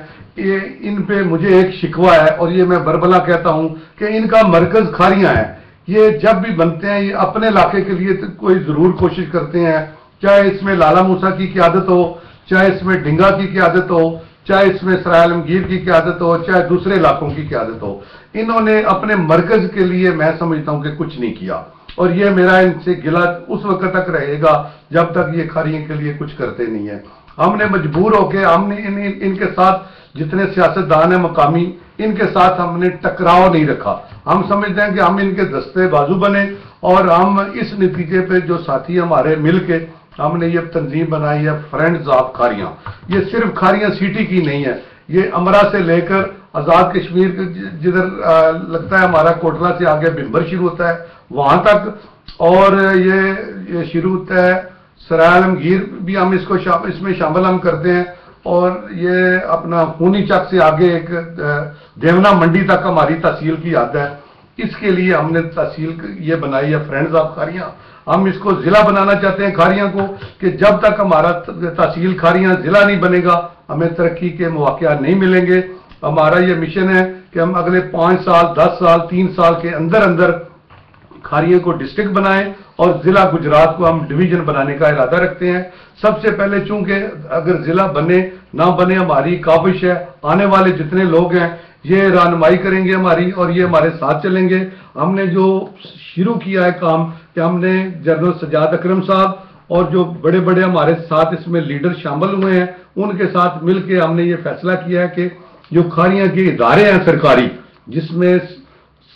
ان پہ مجھے ایک شکوہ ہے, اور یہ میں بربلا کہتا ہوں کہ ان کا مرکز کھاریاں ہے. یہ جب بھی بنتے ہیں یہ اپنے علاقے کے لیے کوئی ضرور کوشش کرتے ہیں, چاہے اس میں لالا موسا کی قیادت ہو, چاہے اس میں ڈنگا کی قیادت ہو, چاہے اس میں سرائے عالمگیر کی قیادت ہو, چاہے دوسرے علاقوں کی قیادت ہو. انہوں نے اپنے مرکز کے لیے میں سمجھتا ہوں کہ کچھ نہیں کیا, اور یہ میرا ان سے گلہ اس وقت تک رہے گا جب تک یہ کھاریوں کے لیے کچھ کرتے نہیں ہیں. ہم نے مجبور ہو کے ہم نے ان کے ساتھ جتنے سیاستدان ہیں مقامی ان کے ساتھ ہم نے ٹکراؤ نہیں رکھا. ہم سمجھتے ہیں کہ ہم ان کے دستے بازو بنے, اور ہم اس نتیجے پہ جو ساتھی ہمارے مل کے ہم نے یہ تنظیم بنائی ہے فرینڈز آف کھاریاں. یہ صرف کھاریاں سٹی کی نہیں ہے, یہ امرا سے لے کر آزاد کشمیر جدھر لگتا ہے ہمارا کوٹلہ سے آگے بمبر شروع ہوتا ہے وہاں تک, اور یہ شروع ہوتا ہے سرائے عالمگیر بھی ہم اس میں شامل ہم کرتے ہیں, اور یہ اپنا خونی چک سے آگے ایک دیونا منڈی تک ہماری تحصیل کی یاد ہے. اس کے لیے ہم نے تحصیل یہ بنائی ہے فرینڈز آف کھاریاں. ہم اس کو ضلع بنانا چاہتے ہیں کھاریاں کو, کہ جب تک ہمارا تحصیل کھاریاں ضلع نہیں بنے گا ہمیں ترقی کے مواقع نہیں ملیں گے. ہمارا یہ مشن ہے کہ ہم اگلے 5 سال 10 سال 3 سال کے اندر کھاریوں کو ڈسٹرکٹ بنائیں, اور ضلع گجرات کو ہم ڈویژن بنانے کا ارادہ رکھتے ہیں. سب سے پہلے چونکہ اگر ضلع بنے نہ بنے ہماری کاوش ہے, آنے والے جتنے لوگ ہیں یہ رہنمائی کریں گے ہماری, اور یہ ہمارے ساتھ چلیں گے. ہم نے جو شروع کیا ہے کام کہ ہم نے جنرل سجاد اکرم صاحب اور جو بڑے بڑے ہمارے ساتھ اس میں لیڈر شامل ہوئے ہیں ان کے ساتھ مل کے ہم نے یہ فیصلہ کیا ہے کہ جو کھاریاں کے ادارے ہیں سرکاری, جس میں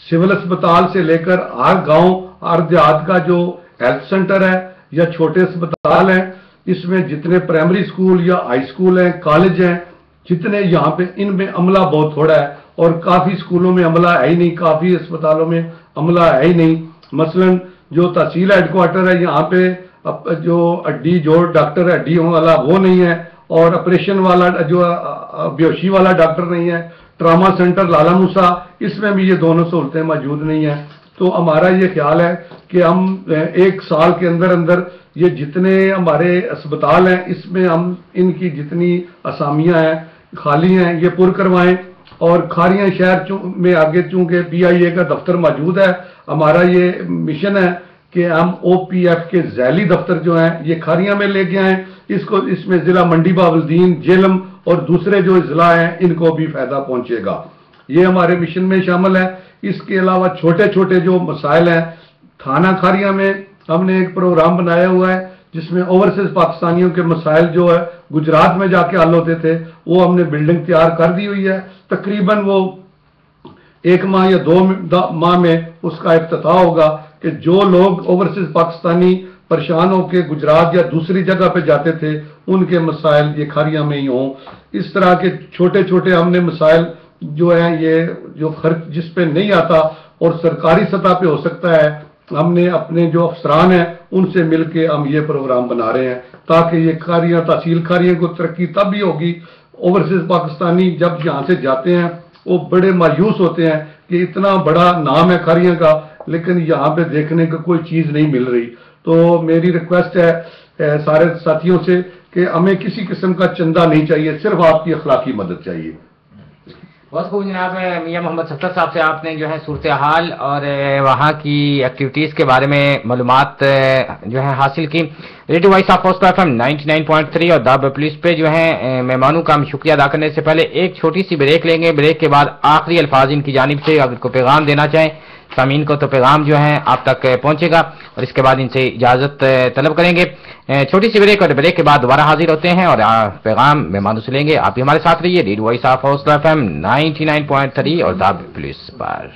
سول اسپتال سے لے کر ہر گاؤں ہر دیہات کا جو ہیلتھ سینٹر ہے یا چھوٹے اسپتال ہیں, اس میں جتنے پرائمری اسکول یا ہائی اسکول ہیں, کالج ہیں, جتنے یہاں پہ ان میں عملہ بہت تھوڑا ہے, اور کافی اسکولوں میں عملہ ہے ہی نہیں, کافی اسپتالوں میں عملہ ہے ہی نہیں. مثلا جو تحصیل ہیڈ کوارٹر ہے یہاں پہ جو ہڈی جو ڈاکٹر ہڈیوں والا وہ نہیں ہے, اور آپریشن والا جو بیہوشی والا ڈاکٹر نہیں ہے. ٹراما سینٹر لالا موسا اس میں بھی یہ دونوں سہولتیں موجود نہیں ہیں. تو ہمارا یہ خیال ہے کہ ہم 1 سال کے اندر یہ جتنے ہمارے اسپتال ہیں اس میں ہم ان کی جتنی اسامیاں ہیں خالی ہیں یہ پر کروائیں. اور کھاریاں شہر میں آگے چونکہ PIA کا دفتر موجود ہے, ہمارا یہ مشن ہے کہ ہم OPF کے ذیلی دفتر جو ہیں یہ کھاریاں میں لے کے آئیں، اس میں ضلع منڈی بہاولدین، جہلم اور دوسرے جو اضلاع ہیں ان کو بھی فائدہ پہنچے گا، یہ ہمارے مشن میں شامل ہے۔ اس کے علاوہ چھوٹے چھوٹے جو مسائل ہیں، تھانہ کھاریاں میں ہم نے ایک پروگرام بنایا ہوا ہے جس میں اوورسیز پاکستانیوں کے مسائل جو ہے گجرات میں جا کے حل ہوتے تھے، وہ ہم نے بلڈنگ تیار کر دی ہوئی ہے، تقریباً وہ 1 ماہ یا 2 ماہ میں اس کا افتتاح ہوگا کہ جو لوگ اوورسیز پاکستانی پریشان ہو کے گجرات یا دوسری جگہ پہ جاتے تھے ان کے مسائل یہ کھاریاں میں ہی ہوں۔ اس طرح کے چھوٹے چھوٹے ہم نے مسائل جو ہیں یہ جو خرچ جس پہ نہیں آتا اور سرکاری سطح پہ ہو سکتا ہے، ہم نے اپنے جو افسران ہیں ان سے مل کے ہم یہ پروگرام بنا رہے ہیں تاکہ یہ کھاریاں تحصیل کھاریاں کو ترقی تب بھی ہوگی۔ اوورسیز پاکستانی جب یہاں سے جاتے ہیں وہ بڑے مایوس ہوتے ہیں کہ اتنا بڑا نام ہے کھاریاں کا لیکن یہاں پہ دیکھنے کا کوئی چیز نہیں مل رہی۔ تو میری ریکویسٹ ہے سارے ساتھیوں سے کہ ہمیں کسی قسم کا چندہ نہیں چاہیے، صرف آپ کی اخلاقی مدد چاہیے۔ بہت خوب جناب، میاں محمد صفدر صاحب سے آپ نے جو ہے صورتحال اور وہاں کی ایکٹیویٹیز کے بارے میں معلومات جو ہے حاصل کی۔ ریڈیو وائس آف حوصلہ FM 99.3 اور دا پولیس پہ جو ہے مہمانوں کا ہم شکریہ ادا کرنے سے پہلے ایک چھوٹی سی بریک لیں گے۔ بریک کے بعد آخری الفاظ ان کی جانب سے اگر کوئی پیغام دینا چاہیں سامعین کو تو پیغام جو ہے آپ تک پہنچے گا اور اس کے بعد ان سے اجازت طلب کریں گے۔ چھوٹی سی بریک اور بریک کے بعد دوبارہ حاضر ہوتے ہیں اور پیغام مہمانوں سے لیں گے۔ آپ بھی ہمارے ساتھ رہیے ریڈیو وائس آف حوصلہ FM 99.3 اور دا پولیس پر۔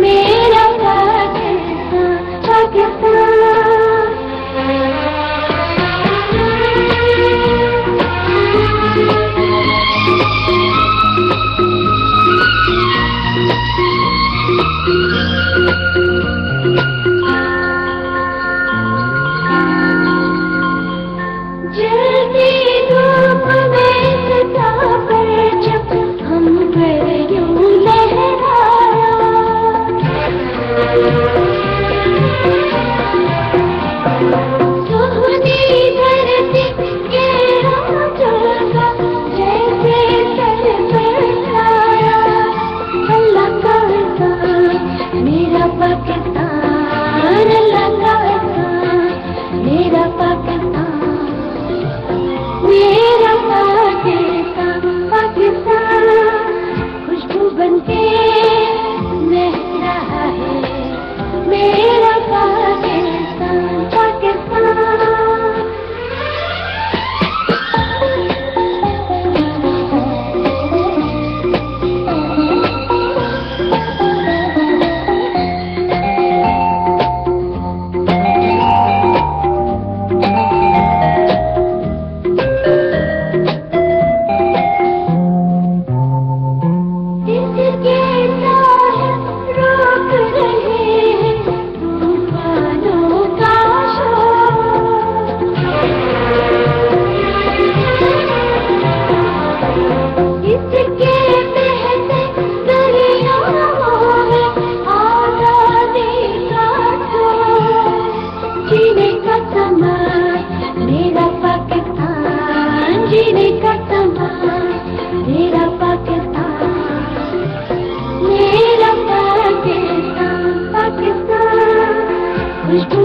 میرا پاکستان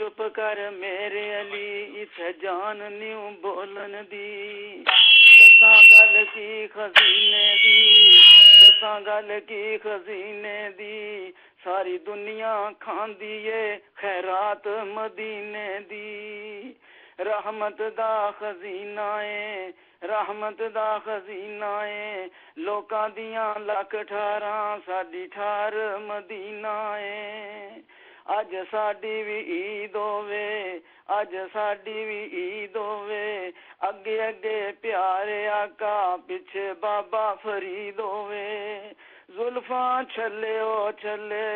چپ کر میرے علی اتھے جان نیو بولن دی دساں گل کی خزینے دی دساں گل کی خزینے دی ساری دنیا کھاندی اے خیرات مدینے دی رحمت دا خزینہ اے رحمت دا خزینہ اے لوکاں دیاں لکھ ٹھاراں ساڈی ٹھار مدینہ اے اج ساڈی وی عید ہووے اج ساڈی وی عید ہووے اگے اگے پیارے آقا پیچھے بابا فرید ہووے زلفاں چھلے او چھلے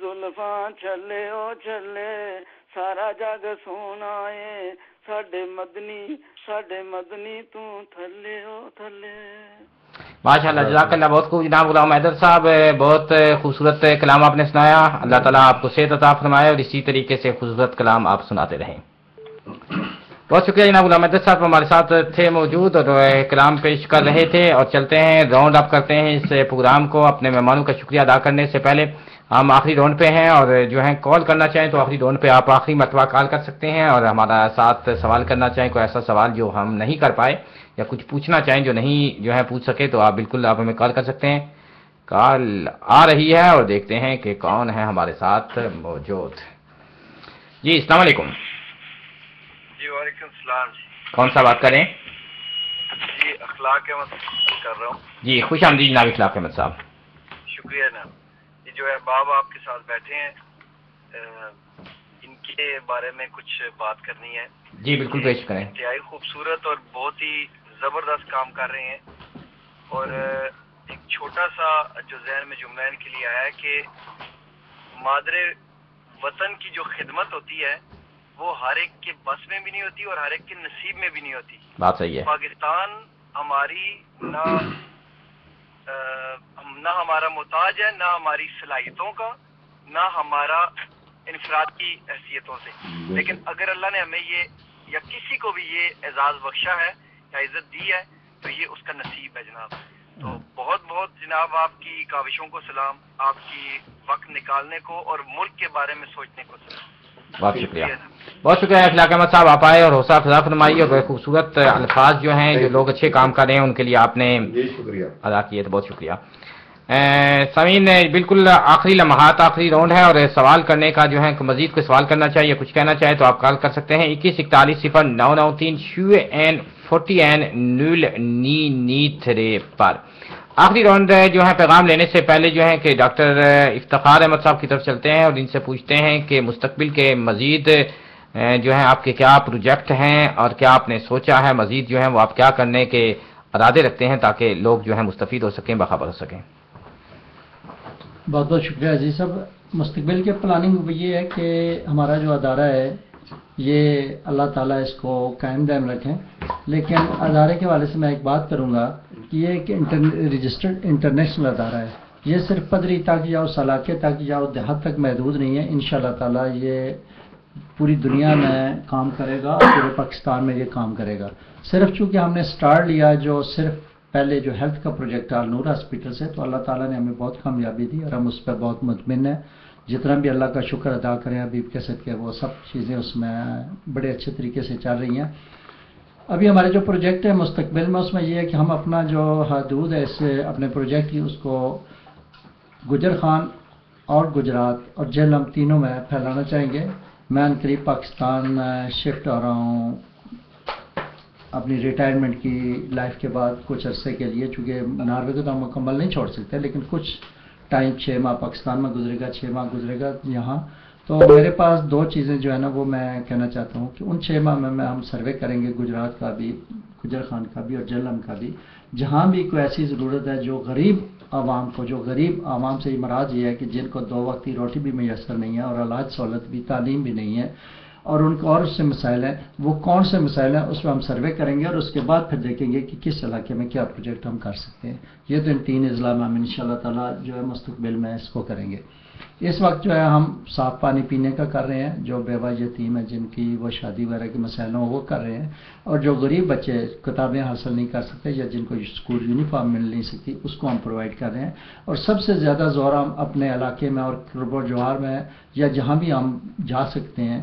زلفاں چھلے او چھلے سارا جگ سونا اے ساڈے مدنی تو تھلے او تھلے. ماشاءاللہ جزاک اللہ، بہت خوب جناب غلام حیدر صاحب، بہت خوبصورت کلام آپ نے سنایا. اللہ تعالیٰ آپ کو صحت عطا فرمائے اور اسی طریقے سے خوبصورت کلام آپ سناتے رہیں. بہت شکریہ جناب غلام حیدر صاحب، ہمارے ساتھ تھے موجود اور کلام پیش کر رہے تھے. اور چلتے ہیں راؤنڈ اپ کرتے ہیں اس پروگرام کو. اپنے مہمانوں کا شکریہ ادا کرنے سے پہلے ہم آخری راؤنڈ پہ ہیں اور جو ہے کال کرنا چاہیں تو آخری راؤنڈ پہ آپ آخری مرتبہ کال کر سکتے ہیں اور ہمارا ساتھ سوال کرنا چاہیں، کوئی ایسا سوال جو ہم نہیں کر پائے یا کچھ پوچھنا چاہیں جو نہیں جو ہے پوچھ سکے تو آپ بالکل آپ ہمیں کال کر سکتے ہیں. کال آ رہی ہے اور دیکھتے ہیں کہ کون ہے ہمارے ساتھ موجود. جی السلام علیکم. جی وعلیکم السلام. کون سا بات کریں؟ جی اخلاق احمد کر رہا ہوں. جی خوش آمدید جناب اخلاق احمد صاحب. شکریہ جناب. یہ جو ہے بابا آپ کے ساتھ بیٹھے ہیں، ان کے بارے میں کچھ بات کرنی ہے. جی بالکل پیش کریں. انتہائی خوبصورت اور بہت ہی زبردست کام کر رہے ہیں اور ایک چھوٹا سا جو ذہن میں جملہ ان کے لیے آیا ہے کہ مادر وطن کی جو خدمت ہوتی ہے وہ ہر ایک کے بس میں بھی نہیں ہوتی اور ہر ایک کے نصیب میں بھی نہیں ہوتی. بات صحیح ہے. پاکستان ہماری نہ ہمارا محتاج ہے، نہ ہماری صلاحیتوں کا، نہ ہمارا انفراد کی حیثیتوں سے، لیکن اگر اللہ نے ہمیں یہ یا کسی کو بھی یہ اعزاز بخشا ہے یا عزت دی ہے تو یہ اس کا نصیب ہے جناب. تو بہت بہت جناب آپ کی کاوشوں کو سلام، آپ کی وقت نکالنے کو اور ملک کے بارے میں سوچنے کو سلام. بہت شکریہ، بہت شکریہ اخلاق احمد صاحب، آپ آئے اور حوصلہ افزا فرمائی اور خوبصورت الفاظ جو ہیں جو لوگ اچھے کام کر رہے ہیں ان کے لیے آپ نے ادا کیے، تو بہت شکریہ. سامعین بالکل آخری لمحات، آخری راؤنڈ ہے اور سوال کرنے کا جو ہے مزید کوئی سوال کرنا چاہیے کچھ کہنا چاہے تو آپ کال کر سکتے ہیں 21410993 پر. آخری راؤنڈ جو ہے پیغام لینے سے پہلے جو ہے کہ ڈاکٹر افتخار احمد صاحب کی طرف چلتے ہیں اور ان سے پوچھتے ہیں کہ مستقبل کے مزید جو ہے آپ کے کیا پروجیکٹ ہیں اور کیا آپ نے سوچا ہے مزید جو ہے وہ آپ کیا کرنے کے ارادے رکھتے ہیں تاکہ لوگ جو ہے مستفید ہو سکیں، باخبر ہو سکیں. بہت بہت شکریہ عزیز صاحب. مستقبل کے پلاننگ یہ ہے کہ ہمارا جو ادارہ ہے یہ اللہ تعالیٰ اس کو قائم دائم رکھیں، لیکن ادارے کے حوالے سے میں ایک بات کروں گا کہ یہ ایک رجسٹرڈ انٹرنیشنل ادارہ ہے. یہ صرف پدری تک یا اس علاقے تک یا اس دیہات تک محدود نہیں ہے. انشاءاللہ تعالیٰ یہ پوری دنیا میں کام کرے گا، پورے پاکستان میں یہ کام کرے گا. صرف چونکہ ہم نے سٹارٹ لیا جو صرف پہلے جو ہیلتھ کا پروجیکٹ آل نور ہاسپٹل سے، تو اللہ تعالیٰ نے ہمیں بہت کامیابی دی اور ہم اس پر بہت مطمئن ہیں. جتنا بھی اللہ کا شکر ادا کریں ابھی کے صدقے وہ سب چیزیں اس میں بڑے اچھے طریقے سے چل رہی ہیں. ابھی ہمارے جو پروجیکٹ ہے مستقبل میں اس میں یہ ہے کہ ہم اپنا جو حدود ہے اس اپنے پروجیکٹ کی اس کو گجر خان اور گجرات اور جہلم تینوں میں پھیلانا چاہیں گے. میں قریب پاکستان شفٹ ہو رہا ہوں اپنی ریٹائرمنٹ کی لائف کے بعد کچھ عرصے کے لیے، چونکہ ناروے کو تو ہم مکمل نہیں چھوڑ سکتے لیکن کچھ ٹائم 6 ماہ پاکستان میں گزرے گا، 6 ماہ گزرے گا یہاں. تو میرے پاس 2 چیزیں جو ہے نا وہ میں کہنا چاہتا ہوں کہ ان 6 ماہ میں ہم سروے کریں گے گجرات کا بھی، گجر خان کا بھی اور جہلم کا بھی. جہاں بھی کوئی ایسی ضرورت ہے جو غریب عوام کو، جو غریب عوام سے مراد یہ ہے کہ جن کو 2 وقت کی روٹی بھی میسر نہیں ہے اور علاج سہولت بھی، تعلیم بھی نہیں ہے اور ان کو اور اس سے مسائل ہیں، وہ کون سے مسائل ہیں اس پہ ہم سروے کریں گے اور اس کے بعد پھر دیکھیں گے کہ کس علاقے میں کیا پروجیکٹ ہم کر سکتے ہیں. یہ تو ان 3 اضلاع میں ہم انشاءاللہ تعالیٰ جو ہے مستقبل میں اس کو کریں گے. اس وقت جو ہے ہم صاف پانی پینے کا کر رہے ہیں، جو بیوہ یتیم ہیں جن کی وہ شادی وغیرہ کے مسائل ہیں وہ کر رہے ہیں، اور جو غریب بچے کتابیں حاصل نہیں کر سکتے یا جن کو اسکول یونیفارم مل نہیں سکتی اس کو ہم پرووائڈ کر رہے ہیں. اور سب سے زیادہ زور ہم اپنے علاقے میں اور قرب و جوار میں یا جہاں بھی ہم جا سکتے ہیں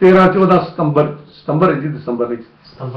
13-14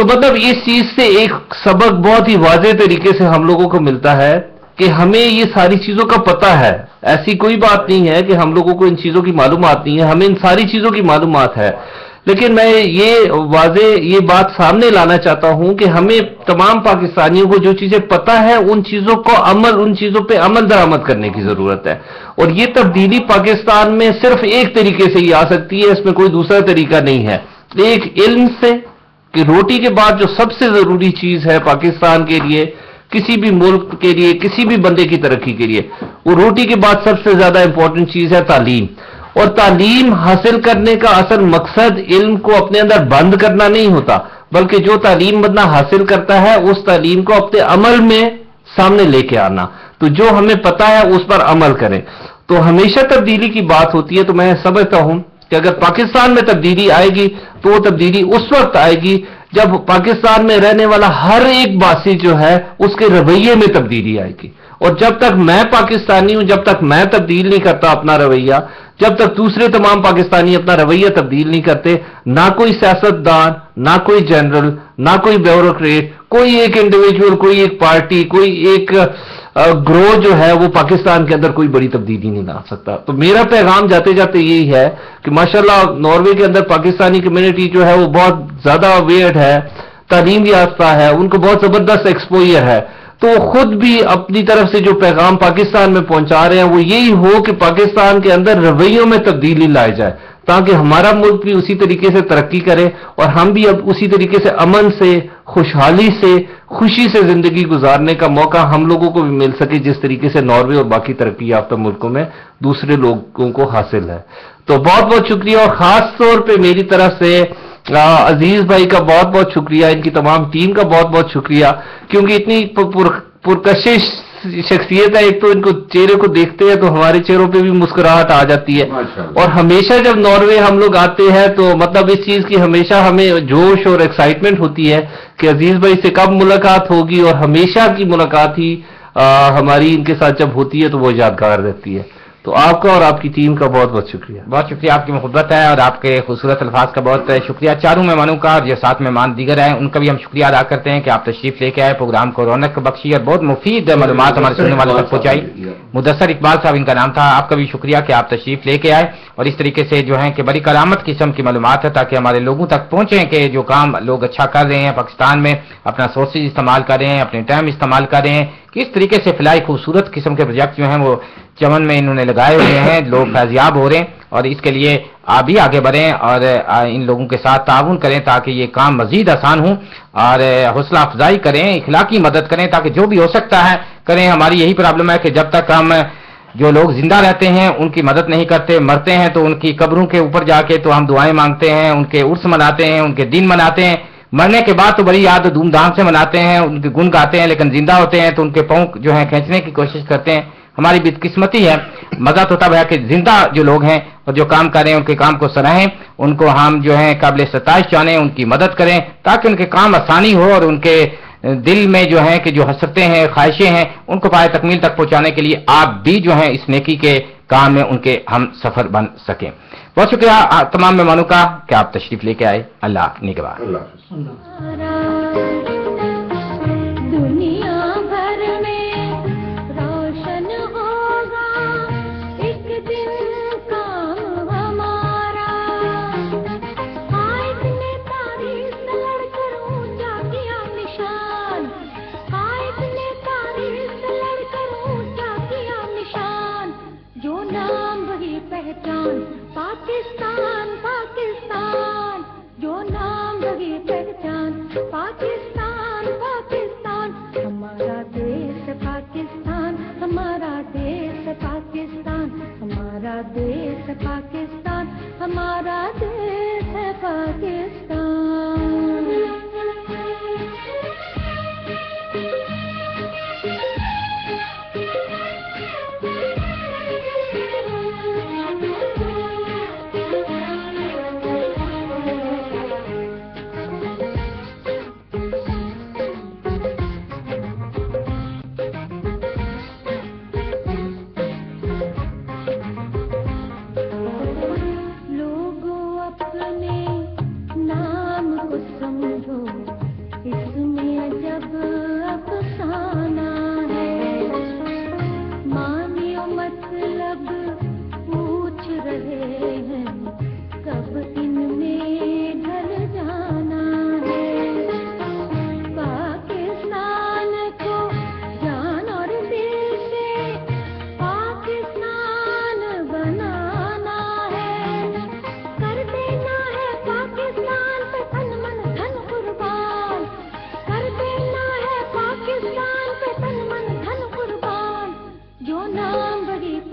تو مطلب اس چیز سے ایک سبق بہت ہی واضح طریقے سے ہم لوگوں کو ملتا ہے کہ ہمیں یہ ساری چیزوں کا پتہ ہے. ایسی کوئی بات نہیں ہے کہ ہم لوگوں کو ان چیزوں کی معلومات نہیں ہے, ہمیں ان ساری چیزوں کی معلومات ہے. لیکن میں یہ بات سامنے لانا چاہتا ہوں کہ ہمیں تمام پاکستانیوں کو جو چیزیں پتہ ہے ان چیزوں پہ عمل درآمد کرنے کی ضرورت ہے. اور یہ تبدیلی پاکستان میں صرف ایک طریقے سے ہی آ سکتی ہے, اس میں کوئی دوسرا طریقہ نہیں ہے. ایک علم سے, کہ روٹی کے بعد جو سب سے ضروری چیز ہے پاکستان کے لیے, کسی بھی ملک کے لیے, کسی بھی بندے کی ترقی کے لیے, وہ روٹی کے بعد سب سے زیادہ امپورٹنٹ چیز ہے تعلیم. اور تعلیم حاصل کرنے کا اصل مقصد علم کو اپنے اندر بند کرنا نہیں ہوتا, بلکہ جو تعلیم بندہ حاصل کرتا ہے اس تعلیم کو اپنے عمل میں سامنے لے کے آنا. تو جو ہمیں پتہ ہے اس پر عمل کریں. تو ہمیشہ تبدیلی کی بات ہوتی ہے, تو میں سمجھتا ہوں کہ اگر پاکستان میں تبدیلی آئے گی تو وہ تبدیلی اس وقت آئے گی جب پاکستان میں رہنے والا ہر ایک باسی جو ہے اس کے رویے میں تبدیلی آئے گی. اور جب تک میں پاکستانی ہوں, جب تک میں تبدیل نہیں کرتا اپنا رویہ, جب تک دوسرے تمام پاکستانی اپنا رویہ تبدیل نہیں کرتے, نہ کوئی سیاستدان, نہ کوئی جنرل, نہ کوئی بیوروکریٹ, کوئی ایک انڈیویجول, کوئی ایک پارٹی, کوئی ایک گروہ جو ہے وہ پاکستان کے اندر کوئی بڑی تبدیلی نہیں لا سکتا. تو میرا پیغام جاتے جاتے یہی ہے کہ ماشاءاللہ ناروے کے اندر پاکستانی کمیونٹی جو ہے وہ بہت زیادہ اویئر ہے, تعلیم یافتہ ہے, ان کو بہت زبردست ایکسپوئر ہے. تو خود بھی اپنی طرف سے جو پیغام پاکستان میں پہنچا رہے ہیں وہ یہی ہو کہ پاکستان کے اندر رویوں میں تبدیلی لائی جائے, تاکہ ہمارا ملک بھی اسی طریقے سے ترقی کرے اور ہم بھی اب اسی طریقے سے امن سے, خوشحالی سے, خوشی سے زندگی گزارنے کا موقع ہم لوگوں کو بھی مل سکے, جس طریقے سے ناروے اور باقی ترقی یافتہ ملکوں میں دوسرے لوگوں کو حاصل ہے. تو بہت بہت شکریہ, اور خاص طور پہ میری طرف سے عزیز بھائی کا بہت بہت شکریہ, ان کی تمام ٹیم کا بہت بہت شکریہ, کیونکہ اتنی پرکشش شخصیت ہے. ایک تو ان کو چہرے کو دیکھتے ہیں تو ہمارے چہروں پہ بھی مسکراہٹ آ جاتی ہے, اور ہمیشہ جب ناروے ہم لوگ آتے ہیں تو مطلب اس چیز کی ہمیشہ ہمیں جوش اور ایکسائٹمنٹ ہوتی ہے کہ عزیز بھائی سے کب ملاقات ہوگی, اور ہمیشہ کی ملاقات ہی ہماری ان کے ساتھ جب ہوتی ہے تو وہ یادگار رہتی ہے. تو آپ کا اور آپ کی ٹیم کا بہت بہت شکریہ. بہت شکریہ, آپ کی محبت ہے اور آپ کے خوبصورت الفاظ کا بہت شکریہ. چاروں مہمانوں کا اور جو ساتھ مہمان دیگر ہیں ان کا بھی ہم شکریہ ادا کرتے ہیں کہ آپ تشریف لے کے آئے, پروگرام کو رونق بخشی اور بہت مفید معلومات ہمارے سننے والوں تک پہنچائی. مدثر اقبال صاحب ان کا نام تھا, آپ کا بھی شکریہ کہ آپ تشریف لے کے آئے اور اس طریقے سے جو ہے کہ بڑی کرامت قسم کی معلومات ہے تاکہ ہمارے لوگوں تک پہنچیں کہ جو کام لوگ اچھا کر رہے ہیں پاکستان میں, اپنا سورسز استعمال کر رہے ہیں, اپنے ٹائم استعمال کر رہے ہیں, کس طریقے سے فلاحی خوبصورت قسم کے پروجیکٹ جو ہیں وہ چمن میں انہوں نے لگائے ہوئے ہیں, لوگ فیضیاب ہو رہے ہیں. اور اس کے لیے آپ بھی آگے بڑھیں اور ان لوگوں کے ساتھ تعاون کریں تاکہ یہ کام مزید آسان ہوں, اور حوصلہ افزائی کریں, اخلاقی مدد کریں تاکہ جو بھی ہو سکتا ہے کریں. ہماری یہی پرابلم ہے کہ جب تک ہم جو لوگ زندہ رہتے ہیں ان کی مدد نہیں کرتے, مرتے ہیں تو ان کی قبروں کے اوپر جا کے تو ہم دعائیں مانگتے ہیں, ان کے عرس مناتے ہیں, ان کے دن مناتے ہیں, مرنے کے بعد تو بڑی یاد دھوم دھام سے مناتے ہیں, ان کے گن گاتے ہیں, لیکن زندہ ہوتے ہیں تو ان کے پاؤں جو ہیں کھینچنے کی کوشش کرتے ہیں. ہماری بدقسمتی ہے. مزہ تو تب ہے کہ زندہ جو لوگ ہیں اور جو کام کر رہے ہیں ان کے کام کو سراہیں, ان کو ہم جو ہیں قابل ستائش جانیں, ان کی مدد کریں تاکہ ان کے کام آسانی ہو, اور ان کے دل میں جو ہیں کہ جو حسرتیں ہیں, خواہشیں ہیں, ان کو پائے تکمیل تک پہنچانے کے لیے آپ بھی جو ہیں اس نیکی کے کام میں ان کے ہم سفر بن سکیں. بہت شکریہ تمام مہمانوں کا کہ آپ تشریف لے کے آئے. اللہ نگہبان. دنیا بھر میں روشن ہوگا ایک دن کام ہمارا. قائد نے تاریخ سے لڑ کر اونچا کیا نشان, قائد نے تاریخ سے لڑ کر اونچا کیا نشان. جو نام وہی پہچان, پاکستان پاکستان, جو نام وہی پہچان, پاکستان پاکستان. ہمارا دیش پاکستان, ہمارا دیش پاکستان, ہمارا دیش پاکستان, ہمارا دیش پاکستان.